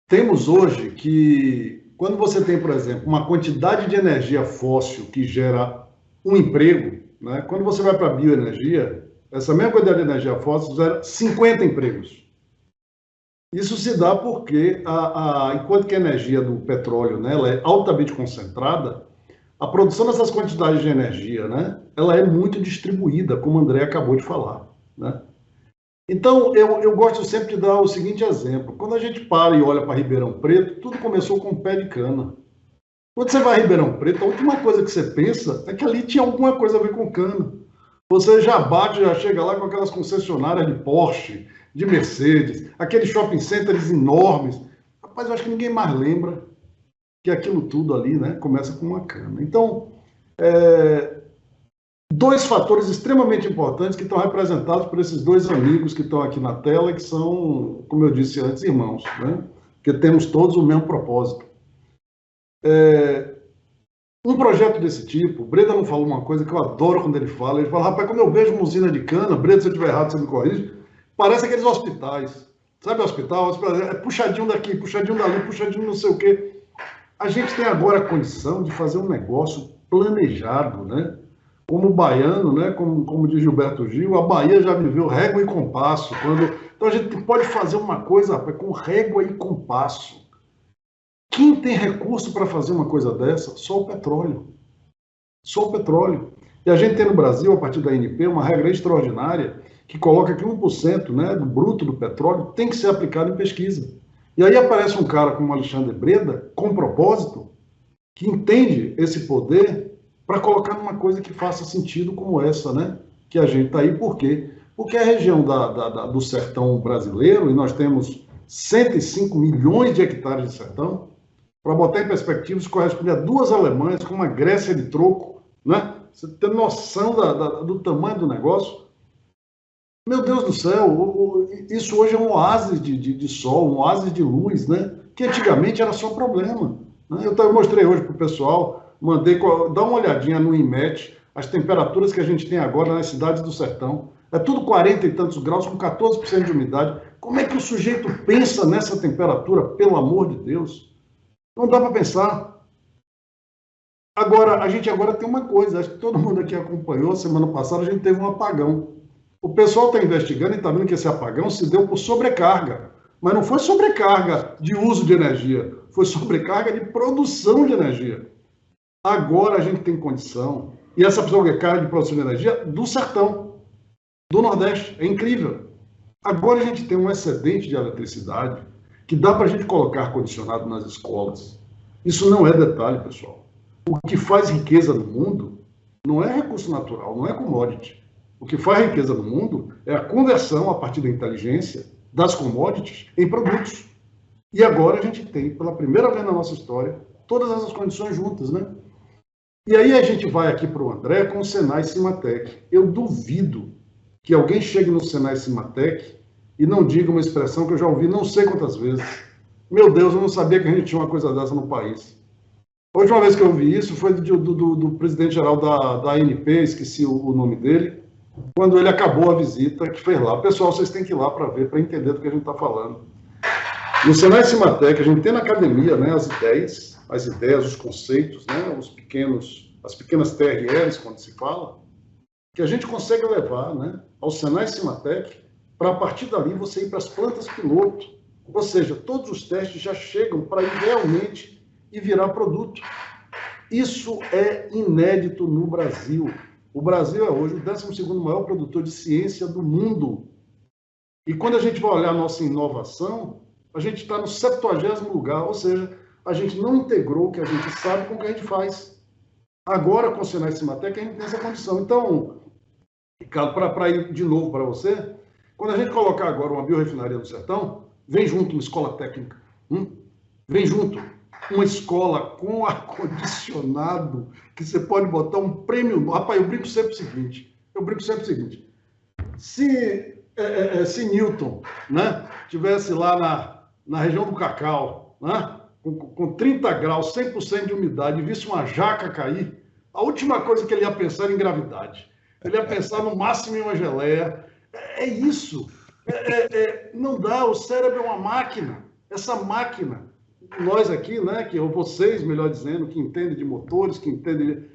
Temos hoje que, quando você tem, por exemplo, uma quantidade de energia fóssil que gera um emprego, né? Quando você vai para a bioenergia, essa mesma quantidade de energia fóssil gera 50 empregos. Isso se dá porque, enquanto que a energia do petróleo, né, ela é altamente concentrada, a produção dessas quantidades de energia, né, ela é muito distribuída, como o André acabou de falar, né? Então, eu gosto sempre de dar o seguinte exemplo. Quando a gente para e olha para Ribeirão Preto, tudo começou com um pé de cana. Quando você vai a Ribeirão Preto, a última coisa que você pensa é que ali tinha alguma coisa a ver com cana. Você já bate, já chega lá com aquelas concessionárias de Porsche, de Mercedes, aqueles shopping centers enormes. Rapaz, eu acho que ninguém mais lembra que aquilo tudo ali, né, começa com uma cana. Então, dois fatores extremamente importantes que estão representados por esses dois amigos que estão aqui na tela, que são, como eu disse antes, irmãos, né? Porque temos todos o mesmo propósito. Um projeto desse tipo, o Breda não falou uma coisa que eu adoro quando ele fala, rapaz, quando eu vejo uma usina de cana, Breda, se eu estiver errado, você me corrige, parece aqueles hospitais. Sabe hospital? É puxadinho daqui, puxadinho dali, puxadinho não sei o quê. A gente tem agora a condição de fazer um negócio planejado, né? Como baiano, né? Como diz Gilberto Gil, a Bahia já viveu régua e compasso. Então a gente pode fazer uma coisa, rapaz, com régua e compasso. Quem tem recurso para fazer uma coisa dessa? Só o petróleo. Só o petróleo. E a gente tem no Brasil, a partir da ANP, uma regra extraordinária que coloca que 1%, né, do bruto do petróleo tem que ser aplicado em pesquisa. E aí aparece um cara como Alexandre Breda, com propósito, que entende esse poder para colocar numa coisa que faça sentido como essa, né? Que a gente está aí. Por quê? Porque a região do sertão brasileiro, e nós temos 105 milhões de hectares de sertão, para botar em perspectiva, isso corresponde a 2 Alemanhas com uma Grécia de troco, né? Você tem noção do tamanho do negócio? Meu Deus do céu, isso hoje é um oásis de sol, um oásis de luz, né? Que antigamente era só problema, né? Eu mostrei hoje para o pessoal, dá uma olhadinha no INMET, as temperaturas que a gente tem agora nas cidades do sertão. É tudo 40 e tantos graus, com 14% de umidade. Como é que o sujeito pensa nessa temperatura, pelo amor de Deus? Não dá para pensar. Agora, a gente agora tem uma coisa, acho que todo mundo aqui acompanhou, semana passada a gente teve um apagão. O pessoal está investigando e está vendo que esse apagão se deu por sobrecarga. Mas não foi sobrecarga de uso de energia, foi sobrecarga de produção de energia. Agora a gente tem condição, e essa sobrecarga de produção de energia do sertão, do Nordeste, é incrível. Agora a gente tem um excedente de eletricidade que dá para a gente colocar ar-condicionado nas escolas. Isso não é detalhe, pessoal. O que faz riqueza no mundo não é recurso natural, não é commodity. O que faz riqueza no mundo é a conversão, a partir da inteligência, das commodities em produtos. E agora a gente tem, pela primeira vez na nossa história, todas essas condições juntas, né? E aí a gente vai aqui para o André com o Senai Cimatec. Eu duvido que alguém chegue no Senai Cimatec e não diga uma expressão que eu já ouvi não sei quantas vezes. Meu Deus, eu não sabia que a gente tinha uma coisa dessa no país. A última vez que eu ouvi isso foi do presidente-geral da ANP, esqueci o nome dele, quando ele acabou a visita que fez lá. Pessoal, vocês têm que ir lá para ver, para entender do que a gente está falando. No Senai Cimatec, a gente tem na academia, né, as ideias, os conceitos, né, as pequenas TRLs, quando se fala, que a gente consegue levar, né, ao Senai Cimatec, para a partir dali você ir para as plantas piloto. Ou seja, todos os testes já chegam para ir realmente e virar produto. Isso é inédito no Brasil. O Brasil é hoje o 12º maior produtor de ciência do mundo. E quando a gente vai olhar a nossa inovação, a gente está no 70º lugar, ou seja, a gente não integrou o que a gente sabe com o que a gente faz. Agora, com o Senai Cimatec, a gente tem essa condição. Então, Ricardo, para ir de novo para você, quando a gente colocar agora uma biorefinaria no sertão, vem junto uma escola técnica, Vem junto. Uma escola com ar-condicionado, que você pode botar um prêmio. Rapaz, eu brinco sempre o seguinte. Se Newton, né, tivesse lá na região do Cacau, né, com 30 graus, 100% de umidade, e visse uma jaca cair, a última coisa que ele ia pensar era em gravidade. Ele ia pensar no máximo em uma geleia. É isso. Não dá, o cérebro é uma máquina. Essa máquina, nós aqui, né, que vocês, melhor dizendo, que entendem de motores, que entendem...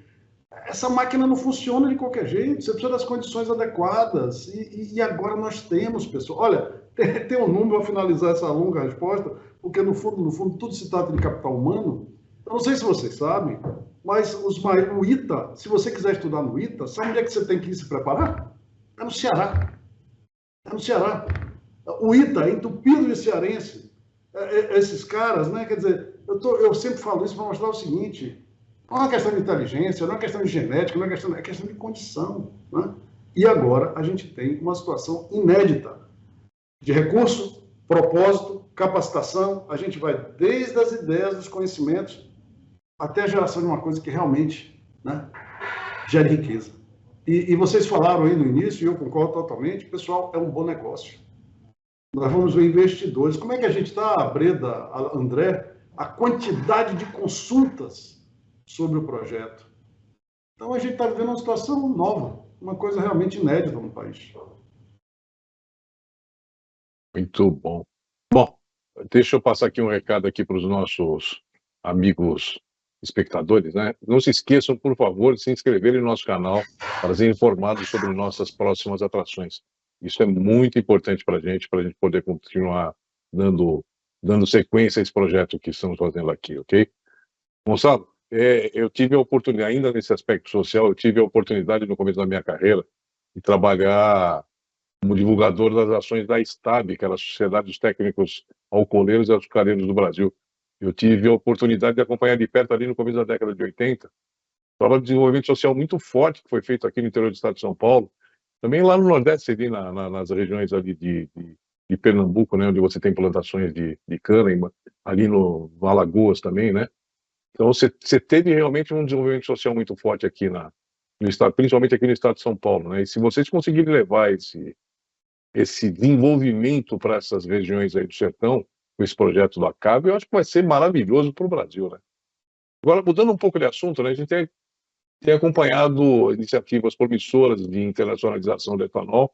Essa máquina não funciona de qualquer jeito, você precisa das condições adequadas. E agora nós temos, pessoal. Olha, tem um número, vou finalizar essa longa resposta, porque no fundo, tudo se trata de capital humano. Eu não sei se vocês sabem, mas o ITA, se você quiser estudar no ITA, sabe onde é que você tem que ir se preparar? É no Ceará. O ITA é entupido de cearense. Esses caras, né? Quer dizer, eu sempre falo isso para mostrar o seguinte: não é uma questão de inteligência, não é uma questão de genética, não é questão de condição. Né? E agora a gente tem uma situação inédita de recurso, propósito, capacitação. A gente vai desde as ideias, dos conhecimentos, até a geração de uma coisa que realmente, né, gere riqueza. E vocês falaram aí no início, e eu concordo totalmente, pessoal, é um bom negócio. Nós vamos ver investidores. Como é que a gente está, Breda, André, a quantidade de consultas sobre o projeto? Então a gente está vivendo uma situação nova, uma coisa realmente inédita no país. Muito bom. Bom, deixa eu passar aqui um recado aqui para os nossos amigos espectadores, né? Não se esqueçam, por favor, de se inscreverem no nosso canal para ser informados sobre nossas próximas atrações. Isso é muito importante para a gente poder continuar dando sequência a esse projeto que estamos fazendo aqui, ok? Gonçalo, eu tive a oportunidade, ainda nesse aspecto social, eu tive a oportunidade no começo da minha carreira de trabalhar como divulgador das ações da STAB, que era a Sociedade dos Técnicos Alcooleiros e Açucareiros do Brasil. Eu tive a oportunidade de acompanhar de perto ali no começo da década de 80, trabalho de desenvolvimento social muito forte que foi feito aqui no interior do estado de São Paulo, também lá no Nordeste, ali nas regiões ali de Pernambuco, né, onde você tem plantações de cana, ali no Alagoas também, né? Então você teve realmente um desenvolvimento social muito forte aqui no estado, principalmente aqui no estado de São Paulo, né? E se vocês conseguirem levar esse desenvolvimento para essas regiões aí do sertão, com esse projeto do ACAB, eu acho que vai ser maravilhoso para o Brasil, né? Agora, mudando um pouco de assunto, né, a gente tem acompanhado iniciativas promissoras de internacionalização do etanol,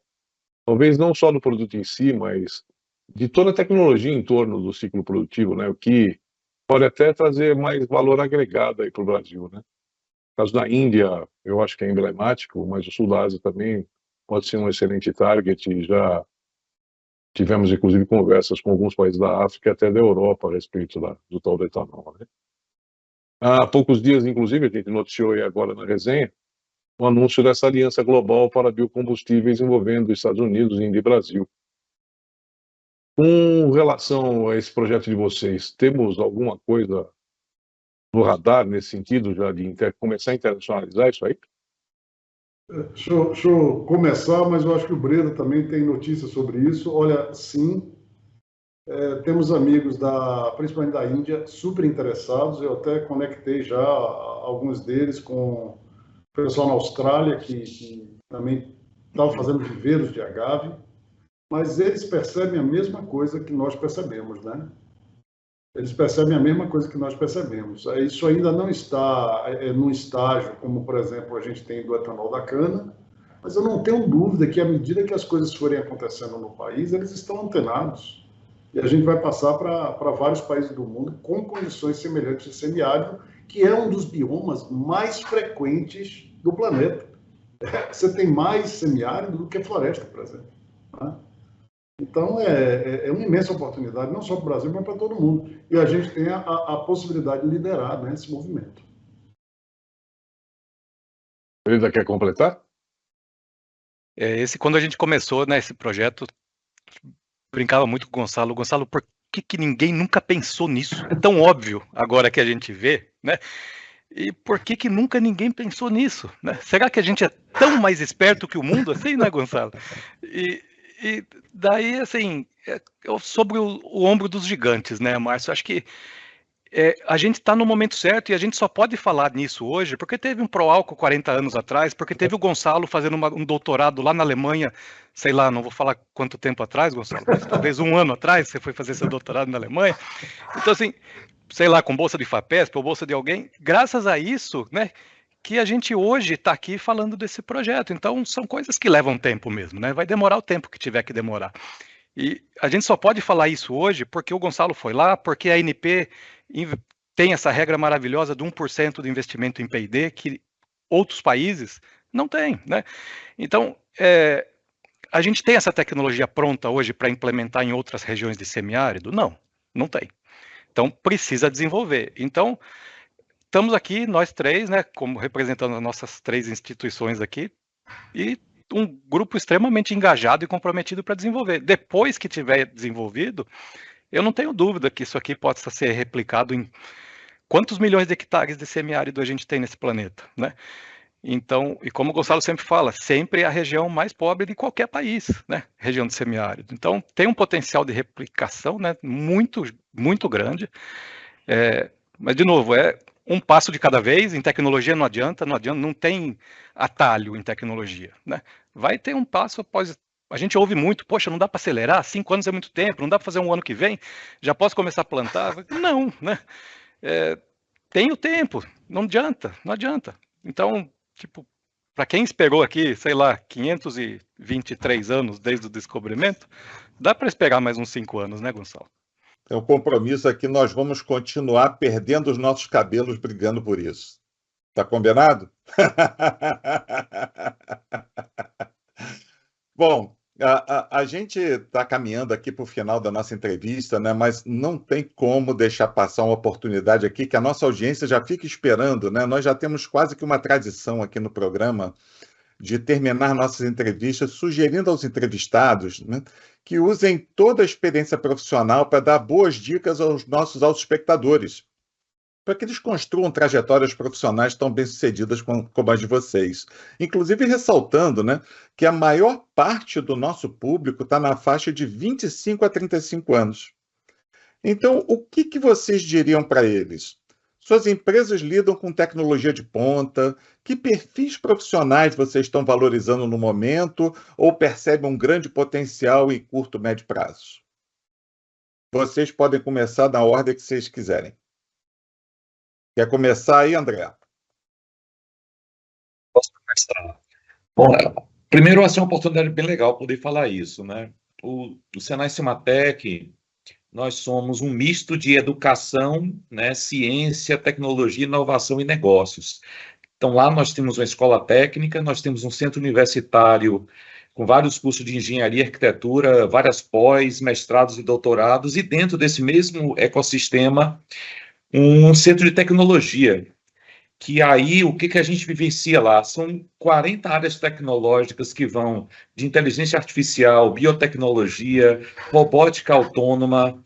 talvez não só do produto em si, mas de toda a tecnologia em torno do ciclo produtivo, né, o que pode até trazer mais valor agregado aí para o Brasil, né? No caso da Índia, eu acho que é emblemático, mas o sul da Ásia também pode ser um excelente target. Já tivemos, inclusive, conversas com alguns países da África e até da Europa a respeito do tal do etanol, né? Há poucos dias, inclusive, a gente noticiou aí agora na resenha o anúncio dessa aliança global para biocombustíveis envolvendo os Estados Unidos, Índia e Brasil. Com relação a esse projeto de vocês, temos alguma coisa no radar nesse sentido, já de começar a internacionalizar isso aí? Deixa eu começar, mas eu acho que o Breda também tem notícias sobre isso. Olha, sim, temos amigos, principalmente da Índia, super interessados. Eu até conectei já alguns deles com o pessoal na Austrália, que também estava fazendo viveiros de agave, mas eles percebem a mesma coisa que nós percebemos, né? Eles percebem a mesma coisa que nós percebemos. Isso ainda não está num estágio como, por exemplo, a gente tem do etanol da cana, mas eu não tenho dúvida que, à medida que as coisas forem acontecendo no país, eles estão antenados. E a gente vai passar para vários países do mundo com condições semelhantes de semiárido, que é um dos biomas mais frequentes do planeta. Você tem mais semiárido do que floresta, por exemplo. Né? Então, é uma imensa oportunidade, não só para o Brasil, mas para todo mundo. E a gente tem a possibilidade de liderar, né, esse movimento. Ele quer completar? Quando a gente começou, né, esse projeto, brincava muito com o Gonçalo. Gonçalo, por que ninguém nunca pensou nisso? É tão óbvio agora que a gente vê, né? E por que nunca ninguém pensou nisso? Né? Será que a gente é tão mais esperto que o mundo assim, né, Gonçalo? E daí, assim, sobre o ombro dos gigantes, né, Márcio? Acho que a gente está no momento certo e a gente só pode falar nisso hoje porque teve um Proálcool 40 anos atrás, porque teve o Gonçalo fazendo um doutorado lá na Alemanha, sei lá, não vou falar quanto tempo atrás, Gonçalo, mas talvez um ano atrás você foi fazer seu doutorado na Alemanha. Então, assim, sei lá, com bolsa de FAPESP ou bolsa de alguém, graças a isso, né, que a gente hoje está aqui falando desse projeto. Então, são coisas que levam tempo mesmo, né? Vai demorar o tempo que tiver que demorar. E a gente só pode falar isso hoje porque o Gonçalo foi lá, porque a ANP tem essa regra maravilhosa de 1% de investimento em P&D que outros países não têm, né? Então, a gente tem essa tecnologia pronta hoje para implementar em outras regiões de semiárido? Não, não tem. Então, precisa desenvolver. Então, estamos aqui, nós três, né, como representando as nossas 3 instituições aqui, e um grupo extremamente engajado e comprometido para desenvolver. Depois que tiver desenvolvido, eu não tenho dúvida que isso aqui possa ser replicado em quantos milhões de hectares de semiárido a gente tem nesse planeta, né? Então, e como o Gonçalo sempre fala, sempre é a região mais pobre de qualquer país, né? Região de semiárido. Então, tem um potencial de replicação, né? Muito, muito grande. Mas, de novo, um passo de cada vez. Em tecnologia não adianta, não tem atalho em tecnologia, né? Vai ter um passo após. A gente ouve muito, poxa, não dá para acelerar, 5 anos é muito tempo, não dá para fazer um ano que vem, já posso começar a plantar? Não, né? Tem o tempo, não adianta. Então, tipo, para quem esperou aqui, sei lá, 523 anos desde o descobrimento, dá para esperar mais uns 5 anos, né, Gonçalo? É um compromisso aqui, nós vamos continuar perdendo os nossos cabelos brigando por isso. Tá combinado? Bom, a gente está caminhando aqui para o final da nossa entrevista, né? Mas não tem como deixar passar uma oportunidade aqui que a nossa audiência já fica esperando, né? Nós já temos quase que uma tradição aqui no programa de terminar nossas entrevistas sugerindo aos entrevistados, né, que usem toda a experiência profissional para dar boas dicas aos nossos autoespectadores, para que eles construam trajetórias profissionais tão bem-sucedidas como as de vocês. Inclusive ressaltando, né, que a maior parte do nosso público está na faixa de 25 a 35 anos. Então, o que vocês diriam para eles? Suas empresas lidam com tecnologia de ponta? Que perfis profissionais vocês estão valorizando no momento ou percebem um grande potencial em curto e médio prazo? Vocês podem começar na ordem que vocês quiserem. Quer começar aí, André? Posso começar? Bom, primeiro, vai ser uma oportunidade bem legal poder falar isso, né? O Senai Cimatec, nós somos um misto de educação, né, ciência, tecnologia, inovação e negócios. Então, lá nós temos uma escola técnica, nós temos um centro universitário com vários cursos de engenharia e arquitetura, várias pós, mestrados e doutorados, e dentro desse mesmo ecossistema, um centro de tecnologia, que aí o que a gente vivencia lá? São 40 áreas tecnológicas que vão de inteligência artificial, biotecnologia, robótica autônoma,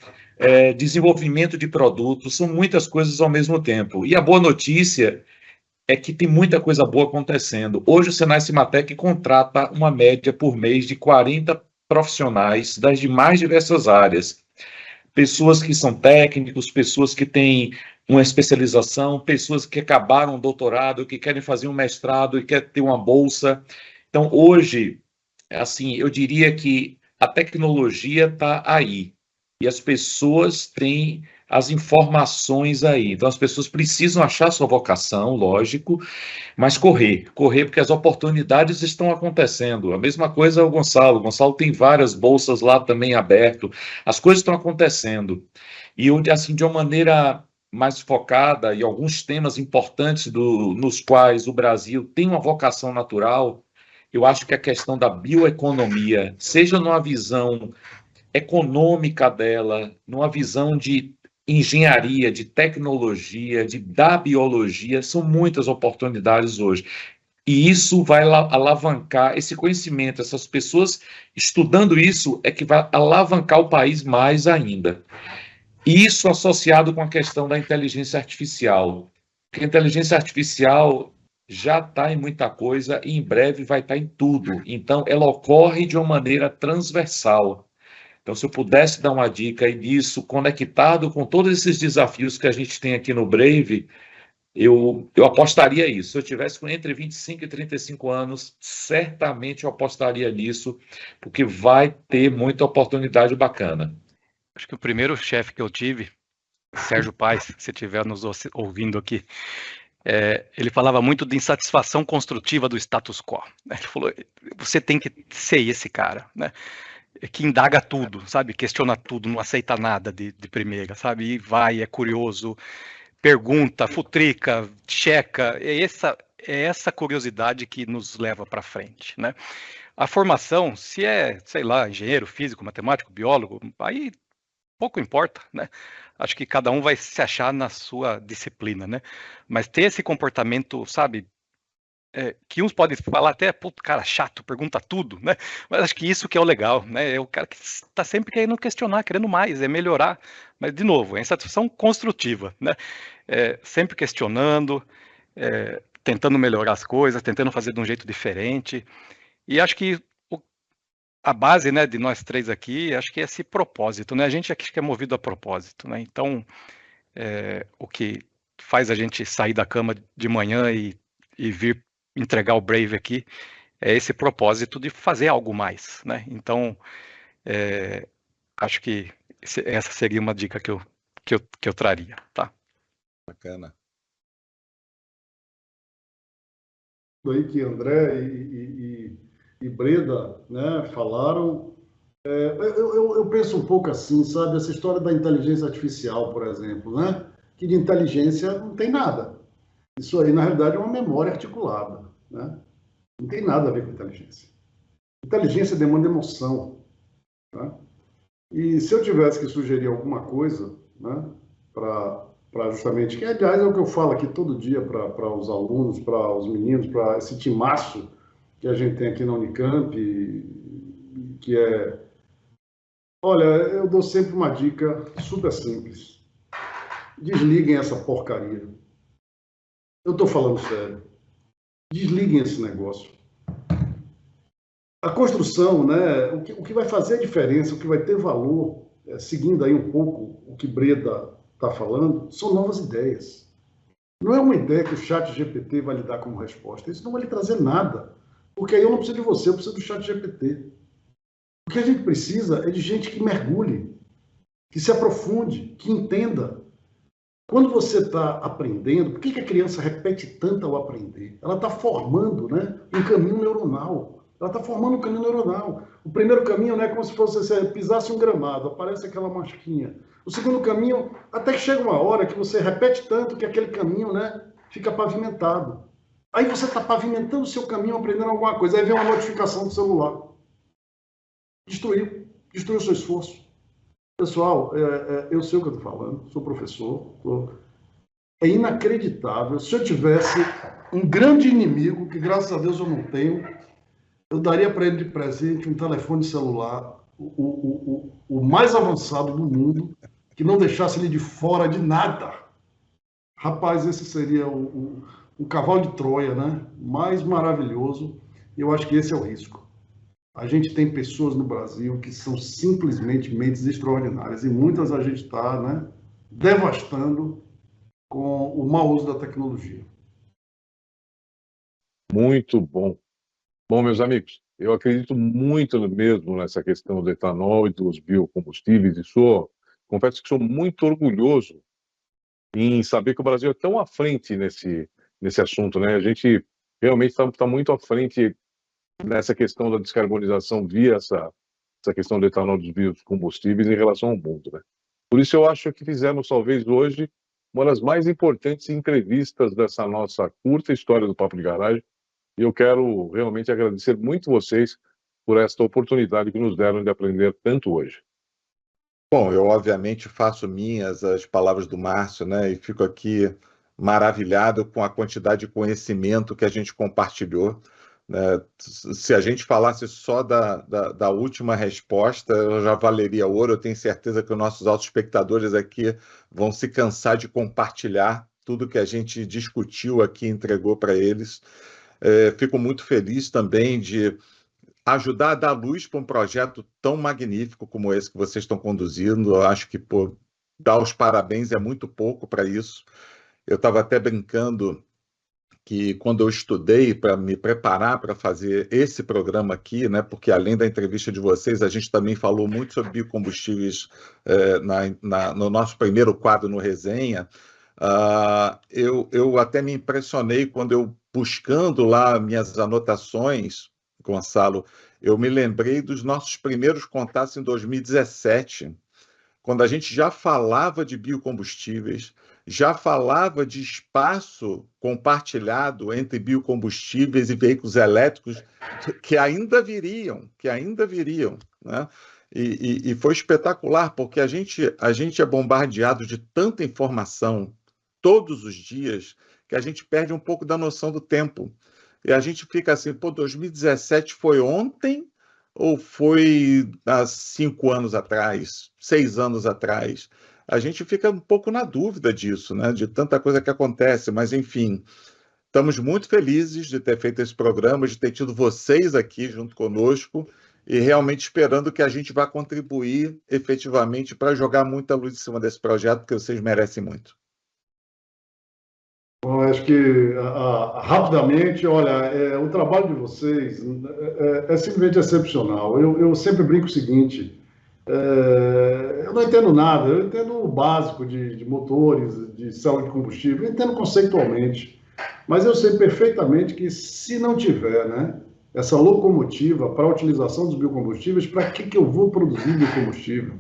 desenvolvimento de produtos, são muitas coisas ao mesmo tempo. E a boa notícia é que tem muita coisa boa acontecendo. Hoje o Senai Cimatec contrata uma média por mês de 40 profissionais das mais diversas áreas. Pessoas que são técnicos, pessoas que têm uma especialização, pessoas que acabaram um doutorado, que querem fazer um mestrado e querem ter uma bolsa. Então, hoje, assim, eu diria que a tecnologia está aí e as pessoas têm as informações aí. Então, as pessoas precisam achar sua vocação, lógico, mas correr, porque as oportunidades estão acontecendo. A mesma coisa é o Gonçalo. O Gonçalo tem várias bolsas lá também aberto. As coisas estão acontecendo. E, assim, de uma maneira mais focada e alguns temas importantes nos quais o Brasil tem uma vocação natural, eu acho que a questão da bioeconomia, seja numa visão econômica dela, numa visão de engenharia, de tecnologia, da biologia, são muitas oportunidades hoje. E isso vai alavancar esse conhecimento, essas pessoas estudando isso é que vai alavancar o país mais ainda. Isso associado com a questão da inteligência artificial, porque a inteligência artificial já está em muita coisa e em breve vai estar em tudo. Então, ela ocorre de uma maneira transversal. Então, se eu pudesse dar uma dica aí nisso, conectado com todos esses desafios que a gente tem aqui no Brave, eu apostaria isso. Se eu tivesse entre 25 e 35 anos, certamente eu apostaria nisso, porque vai ter muita oportunidade bacana. Acho que o primeiro chefe que eu tive, Sérgio Paes, se estiver nos ouvindo aqui, ele falava muito de insatisfação construtiva do status quo. Ele falou, você tem que ser esse cara, né? Que indaga tudo, sabe? Questiona tudo, não aceita nada de primeira, sabe? E vai, é curioso, pergunta, futrica, checa. É essa curiosidade que nos leva para frente, né? A formação, se é, sei lá, engenheiro, físico, matemático, biólogo, aí pouco importa, né? Acho que cada um vai se achar na sua disciplina, né? Mas ter esse comportamento, sabe? Que uns podem falar até, puto, cara, chato, pergunta tudo, né? Mas acho que isso que é o legal, né? É o cara que está sempre querendo questionar, querendo mais, melhorar. Mas, de novo, é insatisfação construtiva, né? Sempre questionando, tentando melhorar as coisas, tentando fazer de um jeito diferente. E acho que a base, né, de nós três aqui, acho que é esse propósito, né? A gente aqui é movido a propósito, né? Então, o que faz a gente sair da cama de manhã e vir entregar o Brave aqui é esse propósito de fazer algo mais, né? Então, acho que essa seria uma dica que eu traria, tá? Bacana. Aí que André e Breda, né, falaram. Eu penso um pouco assim, sabe? Essa história da inteligência artificial, por exemplo, né? Que de inteligência não tem nada. Isso aí, na realidade, é uma memória articulada, né? Não tem nada a ver com inteligência. Inteligência demanda emoção, né? E se eu tivesse que sugerir alguma coisa, né, para justamente, que aliás é o que eu falo aqui todo dia para os alunos, para os meninos, para esse timaço que a gente tem aqui na Unicamp, que é... Olha, eu dou sempre uma dica super simples. Desliguem essa porcaria. Eu estou falando sério. Desliguem esse negócio. A construção, né, o que vai fazer a diferença, o que vai ter valor, seguindo aí um pouco o que Breda está falando, são novas ideias. Não é uma ideia que o ChatGPT vai lhe dar como resposta. Isso não vai lhe trazer nada. Porque aí eu não preciso de você, eu preciso do ChatGPT. O que a gente precisa é de gente que mergulhe, que se aprofunde, que entenda. Quando você está aprendendo, por que a criança repete tanto ao aprender? Ela está formando, né, um caminho neuronal. Ela está formando um caminho neuronal. O primeiro caminho, né, é como se você pisasse um gramado, aparece aquela masquinha. O segundo caminho, até que chega uma hora que você repete tanto que aquele caminho, né, fica pavimentado. Aí você está pavimentando o seu caminho, aprendendo alguma coisa. Aí vem uma notificação do celular. Destruiu o seu esforço. Pessoal, eu sei o que eu estou falando, sou professor. É inacreditável. Se eu tivesse um grande inimigo, que graças a Deus eu não tenho, eu daria para ele de presente um telefone celular, o mais avançado do mundo, que não deixasse ele de fora de nada. Rapaz, esse seria o cavalo de Troia, né? Mais maravilhoso. E eu acho que esse é o risco. A gente tem pessoas no Brasil que são simplesmente mentes extraordinárias e muitas a gente está, né, devastando com o mau uso da tecnologia. Muito bom. Bom, meus amigos, eu acredito muito mesmo nessa questão do etanol e dos biocombustíveis e confesso que sou muito orgulhoso em saber que o Brasil é tão à frente nesse assunto, né? A gente realmente está muito à frente nessa questão da descarbonização via essa questão do etanol dos biocombustíveis em relação ao mundo, né? Por isso eu acho que fizemos talvez hoje uma das mais importantes entrevistas dessa nossa curta história do Papo de Garagem, e eu quero realmente agradecer muito vocês por esta oportunidade que nos deram de aprender tanto hoje. Bom, eu obviamente faço minhas as palavras do Márcio, né, e fico aqui maravilhado com a quantidade de conhecimento que a gente compartilhou. Se a gente falasse só da última resposta, já valeria ouro. Eu tenho certeza que os nossos autoespectadores aqui vão se cansar de compartilhar tudo que a gente discutiu aqui e entregou para eles. Fico muito feliz também de ajudar a dar luz para um projeto tão magnífico como esse que vocês estão conduzindo. Eu acho que, pô, dar os parabéns é muito pouco para isso. Eu estava até brincando que quando eu estudei para me preparar para fazer esse programa aqui, né, porque além da entrevista de vocês, a gente também falou muito sobre biocombustíveis no nosso primeiro quadro no Resenha. Eu até me impressionei quando eu, buscando lá minhas anotações, Gonçalo, eu me lembrei dos nossos primeiros contatos em 2017, quando a gente já falava de biocombustíveis, já falava de espaço compartilhado entre biocombustíveis e veículos elétricos que ainda viriam, né? E foi espetacular, porque a gente é bombardeado de tanta informação todos os dias que a gente perde um pouco da noção do tempo. E a gente fica assim, pô, 2017 foi ontem ou foi há 5 anos atrás, 6 anos atrás? A gente fica um pouco na dúvida disso, né? De tanta coisa que acontece, mas enfim, estamos muito felizes de ter feito esse programa, de ter tido vocês aqui junto conosco e realmente esperando que a gente vá contribuir efetivamente para jogar muita luz em cima desse projeto, porque vocês merecem muito. Bom, acho que rapidamente, olha, o trabalho de vocês é simplesmente excepcional. Eu sempre brinco o seguinte: eu não entendo nada, eu entendo o básico de motores, de célula de combustível, eu entendo conceitualmente, mas eu sei perfeitamente que se não tiver, né, essa locomotiva para a utilização dos biocombustíveis, para que eu vou produzir biocombustível?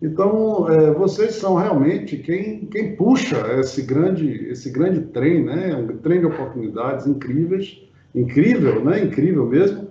Então, vocês são realmente quem puxa esse grande trem, né? Um trem de oportunidades incríveis, incrível, né? Incrível mesmo.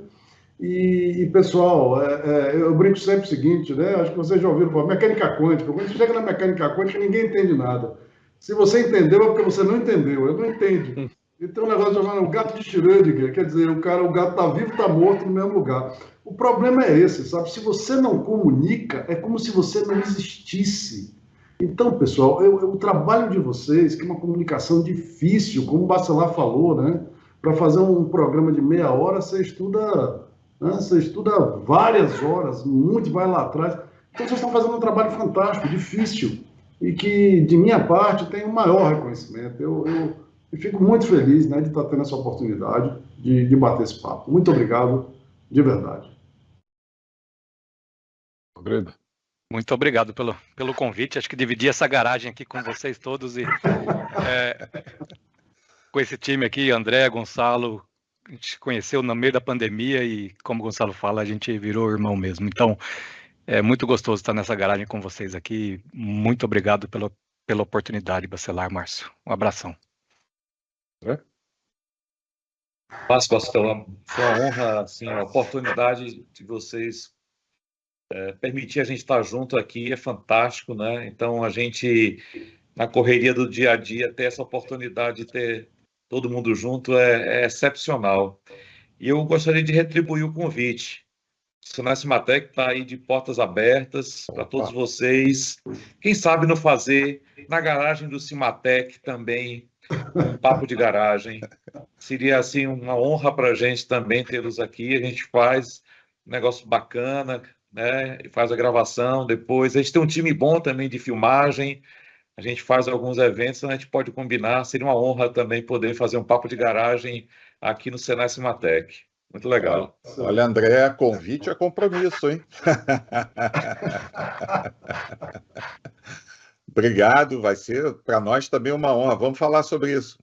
E pessoal, eu brinco sempre o seguinte, né? Acho que vocês já ouviram falar, mecânica quântica. Quando você chega na mecânica quântica, ninguém entende nada. Se você entendeu, é porque você não entendeu. Eu não entendo. E tem um negócio chamado o gato de Schrödinger, quer dizer, o gato está vivo, está morto no mesmo lugar. O problema é esse, sabe? Se você não comunica, é como se você não existisse. Então, pessoal, o trabalho de vocês, que é uma comunicação difícil, como o Bacelar falou, né? Para fazer um programa de meia hora, você estuda, né? Você estuda várias horas, muito, vai lá atrás. Então, vocês estão fazendo um trabalho fantástico, difícil, e que, de minha parte, tem o maior reconhecimento. Eu fico muito feliz, né, de estar tendo essa oportunidade de bater esse papo. Muito obrigado, de verdade. Muito obrigado pelo convite. Acho que dividir essa garagem aqui com vocês todos e com esse time aqui, André, Gonçalo, a gente conheceu no meio da pandemia e, como o Gonçalo fala, a gente virou irmão mesmo. Então, é muito gostoso estar nessa garagem com vocês aqui. Muito obrigado pela oportunidade, Bacelar, Márcio. Um abração. Márcio, foi uma honra, assim, a oportunidade de vocês permitir a gente estar junto aqui é fantástico, né? Então, a gente, na correria do dia a dia, ter essa oportunidade de ter todo mundo junto é excepcional. E eu gostaria de retribuir o convite. O Senai Cimatec está aí de portas abertas para todos vocês. Quem sabe não fazer na garagem do Cimatec também um papo de garagem. Seria assim uma honra para a gente também tê-los aqui. A gente faz um negócio bacana, né? E faz a gravação depois. A gente tem um time bom também de filmagem. A gente faz alguns eventos, a gente pode combinar. Seria uma honra também poder fazer um papo de garagem aqui no Senai Cimatec. Muito legal. Olha, André, convite é compromisso, hein? Obrigado, vai ser para nós também uma honra. Vamos falar sobre isso,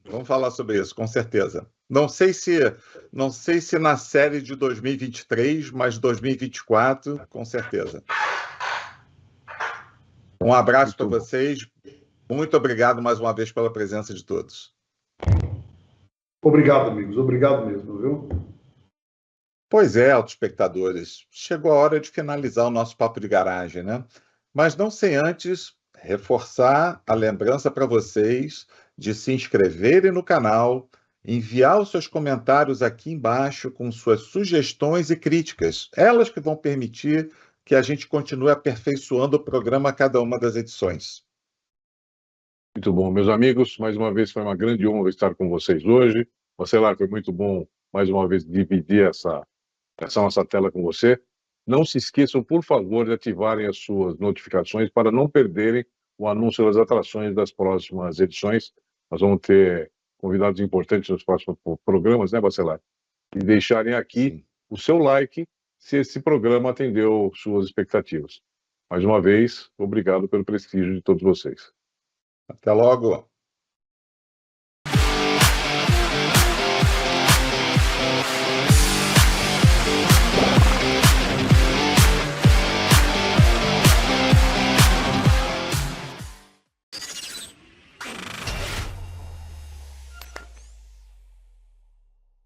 com certeza. Não sei se na série de 2023, mas 2024, com certeza. Um abraço para vocês. Muito obrigado mais uma vez pela presença de todos. Obrigado, amigos. Obrigado mesmo, viu? Pois é, autoespectadores. Chegou a hora de finalizar o nosso papo de garagem, né? Mas não sem antes reforçar a lembrança para vocês de se inscreverem no canal, enviar os seus comentários aqui embaixo com suas sugestões e críticas, elas que vão permitir que a gente continue aperfeiçoando o programa a cada uma das edições. Muito bom, meus amigos, mais uma vez foi uma grande honra estar com vocês hoje. Bacelar, foi muito bom, mais uma vez, dividir essa nossa tela com você. Não se esqueçam, por favor, de ativarem as suas notificações para não perderem o anúncio das atrações das próximas edições. Nós vamos ter convidados importantes nos próximos programas, né, Bacelar? E deixarem aqui o seu like se esse programa atendeu suas expectativas. Mais uma vez, obrigado pelo prestígio de todos vocês. Até logo.